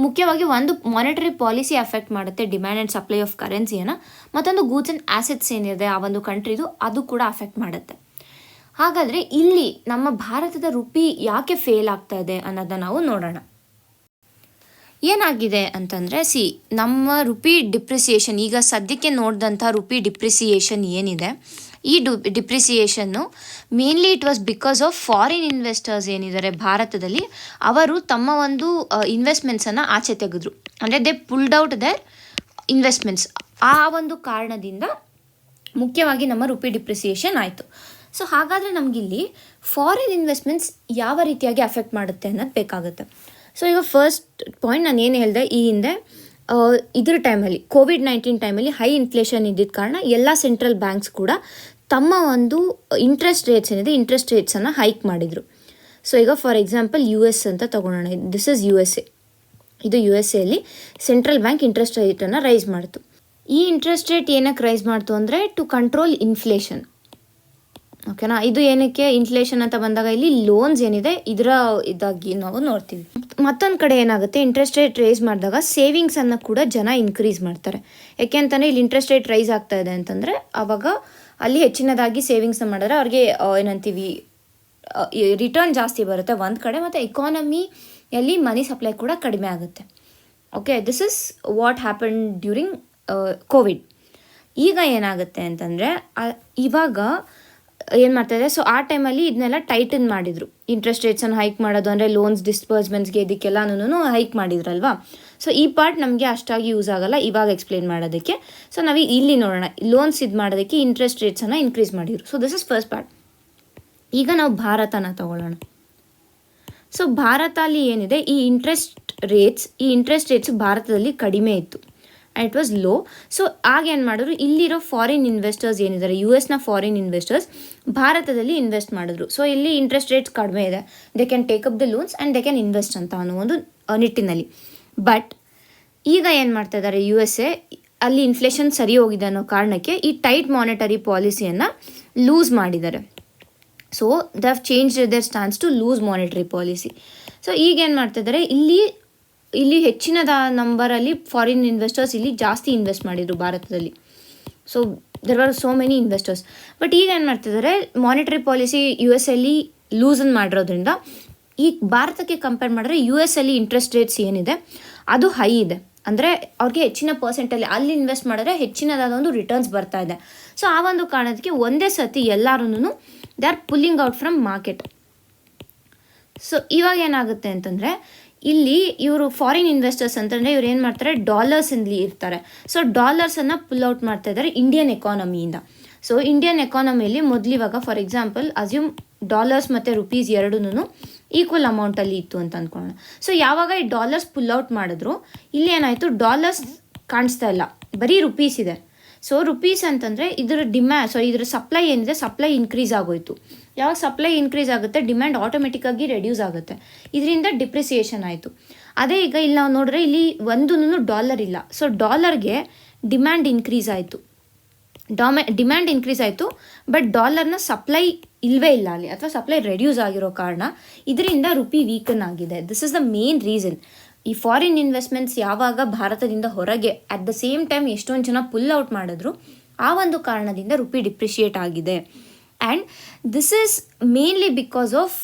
ಮುಖ್ಯವಾಗಿ ಒಂದು ಮಾನಿಟರಿ ಪಾಲಿಸಿ ಅಫೆಕ್ಟ್ ಮಾಡುತ್ತೆ ಡಿಮ್ಯಾಂಡ್ ಆ್ಯಂಡ್ ಸಪ್ಲೈ ಆಫ್ ಕರೆನ್ಸಿಯನ್ನು, ಮತ್ತೊಂದು ಗೂಡ್ಸ್ ಆ್ಯಂಡ್ ಆ್ಯಸೆಟ್ಸ್ ಏನಿದೆ ಆ ಒಂದು ಕಂಟ್ರಿದು ಅದು ಕೂಡ ಅಫೆಕ್ಟ್ ಮಾಡುತ್ತೆ. ಹಾಗಾದರೆ ಇಲ್ಲಿ ನಮ್ಮ ಭಾರತದ ರುಪಿ ಯಾಕೆ ಫೇಲ್ ಆಗ್ತಾ ಇದೆ ಅನ್ನೋದನ್ನು ನಾವು ನೋಡೋಣ. ಏನಾಗಿದೆ ಅಂತಂದರೆ ನಮ್ಮ ರುಪಿ ಡಿಪ್ರಿಸಿಯೇಷನ್, ಈಗ ಸದ್ಯಕ್ಕೆ ನೋಡಿದಂಥ ರುಪಿ ಡಿಪ್ರಿಸಿಯೇಷನ್ ಏನಿದೆ, ಈ ಡಿಪ್ರಿಸಿಯೇಷನ್ನು mainly it was because of foreign investors ಏನಿದ್ದಾರೆ ಭಾರತದಲ್ಲಿ, ಅವರು ತಮ್ಮ ಒಂದು ಇನ್ವೆಸ್ಟ್ಮೆಂಟ್ಸನ್ನು ಆಚೆ ತೆಗೆದ್ರು. ಅಂದರೆ they pulled out their investments. ಆ ಒಂದು ಕಾರಣದಿಂದ ಮುಖ್ಯವಾಗಿ ನಮ್ಮ ರುಪಿ ಡಿಪ್ರಿಸಿಯೇಷನ್ ಆಯಿತು. ಸೊ ಹಾಗಾದರೆ ನಮಗಿಲ್ಲಿ ಫಾರಿನ್ ಇನ್ವೆಸ್ಟ್ಮೆಂಟ್ಸ್ ಯಾವ ರೀತಿಯಾಗಿ ಅಫೆಕ್ಟ್ ಮಾಡುತ್ತೆ ಅನ್ನೋದು ಬೇಕಾಗುತ್ತೆ. ಸೊ ಈಗ ಫಸ್ಟ್ ಪಾಯಿಂಟ್ ನಾನು ಏನು ಹೇಳಿದೆ, ಈ ಹಿಂದೆ ಇದ್ರ ಟೈಮಲ್ಲಿ COVID-19 ಟೈಮಲ್ಲಿ ಹೈ ಇನ್ಫ್ಲೇಷನ್ ಇದ್ದಿದ್ದ ಕಾರಣ ಎಲ್ಲ ಸೆಂಟ್ರಲ್ ಬ್ಯಾಂಕ್ಸ್ ಕೂಡ ತಮ್ಮ ಒಂದು ಇಂಟ್ರೆಸ್ಟ್ ರೇಟ್ಸ್ ಏನಿದೆ, ಇಂಟ್ರೆಸ್ಟ್ ರೇಟ್ಸನ್ನು ಹೈಕ್ ಮಾಡಿದರು. ಸೊ ಈಗ ಫಾರ್ ಎಕ್ಸಾಂಪಲ್ US ಅಂತ ತಗೊಳ್ಳೋಣ, ದಿಸ್ ಇಸ್ USA. ಇದು USA ಸೆಂಟ್ರಲ್ ಬ್ಯಾಂಕ್ ಇಂಟ್ರೆಸ್ಟ್ ರೇಟನ್ನು ರೈಸ್ ಮಾಡ್ತು. ಈ ಇಂಟ್ರೆಸ್ಟ್ ರೇಟ್ ಏನಕ್ಕೆ ರೈಸ್ ಮಾಡ್ತು ಅಂದರೆ ಟು ಕಂಟ್ರೋಲ್ ಇನ್ಫ್ಲೇಷನ್. ಓಕೆನಾ, ಇದು ಏನಕ್ಕೆ ಇನ್ಫ್ಲೇಷನ್ ಅಂತ ಬಂದಾಗ ಇಲ್ಲಿ ಲೋನ್ಸ್ ಏನಿದೆ ಇದರ ಇದಾಗಿ ನಾವು ನೋಡ್ತೀವಿ. ಮತ್ತೊಂದು ಕಡೆ ಏನಾಗುತ್ತೆ, ಇಂಟ್ರೆಸ್ಟ್ ರೇಟ್ ರೈಸ್ ಮಾಡಿದಾಗ ಸೇವಿಂಗ್ಸನ್ನು ಕೂಡ ಜನ ಇನ್ಕ್ರೀಸ್ ಮಾಡ್ತಾರೆ. ಯಾಕೆ ಅಂತಂದರೆ ಇಲ್ಲಿ ಇಂಟ್ರೆಸ್ಟ್ ರೇಟ್ ರೈಸ್ ಆಗ್ತಾ ಇದೆ ಅಂತಂದರೆ ಆವಾಗ ಅಲ್ಲಿ ಹೆಚ್ಚಿನದಾಗಿ ಸೇವಿಂಗ್ಸ್ನ ಮಾಡಿದ್ರೆ ಅವ್ರಿಗೆ ಏನಂತೀವಿ ರಿಟರ್ನ್ ಜಾಸ್ತಿ ಬರುತ್ತೆ ಒಂದು ಕಡೆ, ಮತ್ತು ಎಕಾನಮಿಯಲ್ಲಿ ಮನಿ ಸಪ್ಲೈ ಕೂಡ ಕಡಿಮೆ ಆಗುತ್ತೆ. Okay, this is what happen during Covid. ಈಗ ಏನಾಗುತ್ತೆ ಅಂತಂದರೆ ಇವಾಗ ಏನು ಮಾಡ್ತಾಯಿದೆ, ಸೊ ಆ ಟೈಮಲ್ಲಿ ಇದನ್ನೆಲ್ಲ ಟೈಟನ್ ಮಾಡಿದರು. ಇಂಟ್ರೆಸ್ಟ್ ರೇಟ್ಸನ್ನು ಹೈಕ್ ಮಾಡೋದು ಅಂದರೆ ಲೋನ್ಸ್ ಡಿಸ್ಬರ್ಸ್ಮೆಂಟ್ಸ್ಗೆ ಇದಕ್ಕೆಲ್ಲನೂ ಹೈಕ್ ಮಾಡಿದ್ರಲ್ವಾ. ಸೊ ಈ ಪಾರ್ಟ್ ನಮಗೆ ಅಷ್ಟಾಗಿ ಯೂಸ್ ಆಗಲ್ಲ ಇವಾಗ ಎಕ್ಸ್ಪ್ಲೇನ್ ಮಾಡೋದಕ್ಕೆ. ಸೊ ನಾವು ಇಲ್ಲಿ ನೋಡೋಣ, ಲೋನ್ಸ್ ಇದು ಮಾಡೋದಕ್ಕೆ ಇಂಟ್ರೆಸ್ಟ್ ರೇಟ್ಸನ್ನು ಇನ್ಕ್ರೀಸ್ ಮಾಡಿದರು. So this is first part. ಈಗ ನಾವು ಭಾರತನ ತಗೊಳ್ಳೋಣ. ಸೊ ಭಾರತ ಅಲ್ಲಿ ಏನಿದೆ, ಈ ಇಂಟ್ರೆಸ್ಟ್ ರೇಟ್ಸ್ ಭಾರತದಲ್ಲಿ ಕಡಿಮೆ ಇತ್ತು, and it was low. So ಆಗ ಏನು ಮಾಡಿದ್ರು, ಇಲ್ಲಿರೋ ಫಾರಿನ್ ಇನ್ವೆಸ್ಟರ್ಸ್ ಏನಿದ್ದಾರೆ, US ಫಾರಿನ್ ಇನ್ವೆಸ್ಟರ್ಸ್ ಭಾರತದಲ್ಲಿ ಇನ್ವೆಸ್ಟ್ ಮಾಡಿದ್ರು. ಸೊ ಇಲ್ಲಿ ಇಂಟ್ರೆಸ್ಟ್ ರೇಟ್ಸ್ ಕಡಿಮೆ ಇದೆ, they can take up the loans and they can invest ಅಂತ ಅನ್ನೋ ಒಂದು ನಿಟ್ಟಿನಲ್ಲಿ. ಬಟ್ ಈಗ ಏನು ಮಾಡ್ತಾ ಇದ್ದಾರೆ, USA ಅಲ್ಲಿ ಇನ್ಫ್ಲೇಷನ್ ಸರಿ ಹೋಗಿದೆ ಅನ್ನೋ ಕಾರಣಕ್ಕೆ ಈ ಟೈಟ್ ಮಾನಿಟರಿ ಪಾಲಿಸಿಯನ್ನು ಲೂಸ್ ಮಾಡಿದ್ದಾರೆ. So they have change their stance to loose monetary policy. So ಈಗ ಏನು ಮಾಡ್ತಿದ್ದಾರೆ, ಇಲ್ಲಿ ಹೆಚ್ಚಿನದ ನಂಬರಲ್ಲಿ ಫಾರಿನ್ ಇನ್ವೆಸ್ಟರ್ಸ್ ಇಲ್ಲಿ ಜಾಸ್ತಿ ಇನ್ವೆಸ್ಟ್ ಮಾಡಿದರು ಭಾರತದಲ್ಲಿ. So there are so many investors. But ಈಗ ಏನು ಮಾಡ್ತಿದ್ದಾರೆ, ಮಾನಿಟರಿ ಪಾಲಿಸಿ US ಲೂಸನ್ ಮಾಡಿರೋದ್ರಿಂದ ಈ ಭಾರತಕ್ಕೆ ಕಂಪೇರ್ ಮಾಡಿದ್ರೆ US ಇಂಟ್ರೆಸ್ಟ್ ರೇಟ್ಸ್ ಏನಿದೆ ಅದು ಹೈ ಇದೆ. ಅಂದರೆ ಅವ್ರಿಗೆ ಹೆಚ್ಚಿನ ಪರ್ಸೆಂಟಲ್ಲಿ ಅಲ್ಲಿ ಇನ್ವೆಸ್ಟ್ ಮಾಡಿದ್ರೆ ಹೆಚ್ಚಿನದಾದ ಒಂದು ರಿಟರ್ನ್ಸ್ ಬರ್ತಾ ಇದೆ. ಸೊ ಆ ಒಂದು ಕಾರಣಕ್ಕೆ ಒಂದೇ ಸತಿ ಎಲ್ಲರೂ they are pulling out from market. So ಇವಾಗ ಏನಾಗುತ್ತೆ ಅಂತಂದರೆ, ಇಲ್ಲಿ ಇವರು ಫಾರಿನ್ ಇನ್ವೆಸ್ಟರ್ಸ್ ಅಂತಂದರೆ ಇವ್ರು ಏನು ಮಾಡ್ತಾರೆ, ಡಾಲರ್ಸಲ್ಲಿ ಇರ್ತಾರೆ. ಸೊ ಡಾಲರ್ಸನ್ನು ಪುಲ್ ಔಟ್ ಮಾಡ್ತಾ ಇದ್ದಾರೆ ಇಂಡಿಯನ್ ಎಕಾನಮಿಯಿಂದ. ಸೊ ಇಂಡಿಯನ್ ಎಕಾನಮಿಯಲ್ಲಿ ಮೊದಲಿವಾಗ ಫಾರ್ ಎಕ್ಸಾಂಪಲ್ ಅಸ್ಯೂಮ್ ಡಾಲರ್ಸ್ ಮತ್ತು ರುಪೀಸ್ ಎರಡೂ ಈಕ್ವಲ್ ಅಮೌಂಟಲ್ಲಿ ಇತ್ತು ಅಂತ ಅಂದ್ಕೊಳ್ಳೋಣ. ಸೊ ಯಾವಾಗ ಈ ಡಾಲರ್ಸ್ ಪುಲ್ ಔಟ್ ಮಾಡಿದ್ರು, ಇಲ್ಲಿ ಏನಾಯಿತು, ಡಾಲರ್ಸ್ ಕಾಣಿಸ್ತಾ ಇಲ್ಲ, ಬರೀ ರುಪೀಸ್ ಇದೆ. ಸೊ ರುಪೀಸ್ ಅಂತಂದರೆ ಇದರ ಸಪ್ಲೈ ಏನಿದೆ, ಸಪ್ಲೈ ಇನ್ಕ್ರೀಸ್ ಆಗೋಯಿತು. ಯಾವಾಗ ಸಪ್ಲೈ ಇನ್ಕ್ರೀಸ್ ಆಗುತ್ತೆ, ಡಿಮ್ಯಾಂಡ್ ಆಟೋಮೆಟಿಕ್ಕಾಗಿ ರೆಡ್ಯೂಸ್ ಆಗುತ್ತೆ, ಇದರಿಂದ ಡಿಪ್ರಿಸಿಯೇಷನ್ ಆಯಿತು. ಅದೇ ಈಗ ಇಲ್ಲಿ ನಾವು ನೋಡಿದ್ರೆ ಇಲ್ಲಿ ಒಂದೂ ಡಾಲರ್ ಇಲ್ಲ. ಸೊ ಡಾಲರ್ಗೆ ಡಿಮ್ಯಾಂಡ್ ಇನ್ಕ್ರೀಸ್ ಆಯಿತು, ಬಟ್ ಡಾಲರ್ನ ಸಪ್ಲೈ ಇಲ್ಲವೇ ಇಲ್ಲ ಅಲ್ಲಿ, ಅಥವಾ ಸಪ್ಲೈ ರೆಡ್ಯೂಸ್ ಆಗಿರೋ ಕಾರಣ ಇದರಿಂದ ರುಪಿ ವೀಕನ್ ಆಗಿದೆ. This is the main reason. ಈ ಫಾರಿನ್ ಇನ್ವೆಸ್ಟ್ಮೆಂಟ್ಸ್ ಯಾವಾಗ ಭಾರತದಿಂದ ಹೊರಗೆ ಅಟ್ ದ ಸೇಮ್ ಟೈಮ್ ಎಷ್ಟೊಂದು ಜನ ಪುಲ್ ಔಟ್ ಮಾಡಿದ್ರು, ಆ ಒಂದು ಕಾರಣದಿಂದ ರುಪಿ ಡಿಪ್ರಿಷಿಯೇಟ್ ಆಗಿದೆ. And this is mainly because of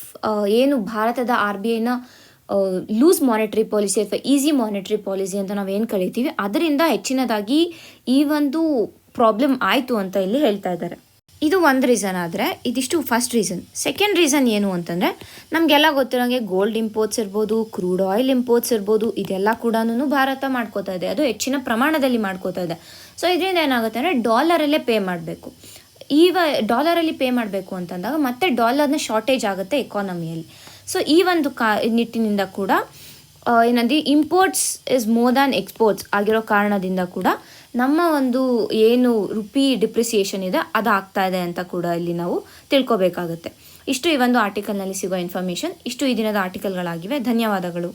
ಏನು ಭಾರತದ RBIನ ಲೂಸ್ ಮಾನಿಟರಿ ಪಾಲಿಸಿ ಅಥವಾ ಈಸಿ ಮಾನಿಟರಿ ಪಾಲಿಸಿ ಅಂತ ನಾವೇನು ಕರಿತೀವಿ, ಅದರಿಂದ ಹೆಚ್ಚಿನದಾಗಿ ಈ ಒಂದು ಪ್ರಾಬ್ಲಮ್ ಆಯಿತು ಅಂತ ಇಲ್ಲಿ ಹೇಳ್ತಾ ಇದ್ದಾರೆ. ಇದು ಒಂದು ರೀಸನ್. ಆದರೆ ಇದಿಷ್ಟು ಫಸ್ಟ್ ರೀಸನ್. ಸೆಕೆಂಡ್ ರೀಸನ್ ಏನು ಅಂತಂದರೆ, ನಮಗೆಲ್ಲ ಗೊತ್ತಿರೋಂಗೆ ಗೋಲ್ಡ್ ಇಂಪೋರ್ಟ್ಸ್ ಇರ್ಬೋದು, ಕ್ರೂಡ್ ಆಯಿಲ್ ಇಂಪೋರ್ಟ್ಸ್ ಇರ್ಬೋದು, ಇದೆಲ್ಲ ಕೂಡ ಭಾರತ ಮಾಡ್ಕೋತಾ ಇದೆ, ಅದು ಹೆಚ್ಚಿನ ಪ್ರಮಾಣದಲ್ಲಿ ಮಾಡ್ಕೋತಾ ಇದೆ. ಸೊ ಇದರಿಂದ ಏನಾಗುತ್ತೆ ಅಂದರೆ ಡಾಲರಲ್ಲೇ ಪೇ ಮಾಡಬೇಕು. ಡಾಲರಲ್ಲಿ ಪೇ ಮಾಡಬೇಕು ಅಂತಂದಾಗ ಮತ್ತೆ ಡಾಲರ್ನ ಶಾರ್ಟೇಜ್ ಆಗುತ್ತೆ ಎಕಾನಮಿಯಲ್ಲಿ. ಸೊ ಈ ಒಂದು ನಿಟ್ಟಿನಿಂದ ಕೂಡ ಏನಂದ್ರೆ imports is more than exports ಆಗಿರೋ ಕಾರಣದಿಂದ ಕೂಡ ನಮ್ಮ ಒಂದು ಏನು ರುಪಿ ಡಿಪ್ರಿಸಿಯೇಷನ್ ಇದೆ ಅದು ಆಗ್ತಾ ಇದೆ ಅಂತ ಕೂಡ ಇಲ್ಲಿ ನಾವು ತಿಳ್ಕೊಬೇಕಾಗುತ್ತೆ. ಇಷ್ಟು ಈ ಒಂದು ಆರ್ಟಿಕಲ್ನಲ್ಲಿ ಸಿಗೋ ಇನ್ಫಾರ್ಮೇಷನ್. ಇಷ್ಟು ಈ ದಿನದ ಆರ್ಟಿಕಲ್ಗಳಾಗಿವೆ. ಧನ್ಯವಾದಗಳು.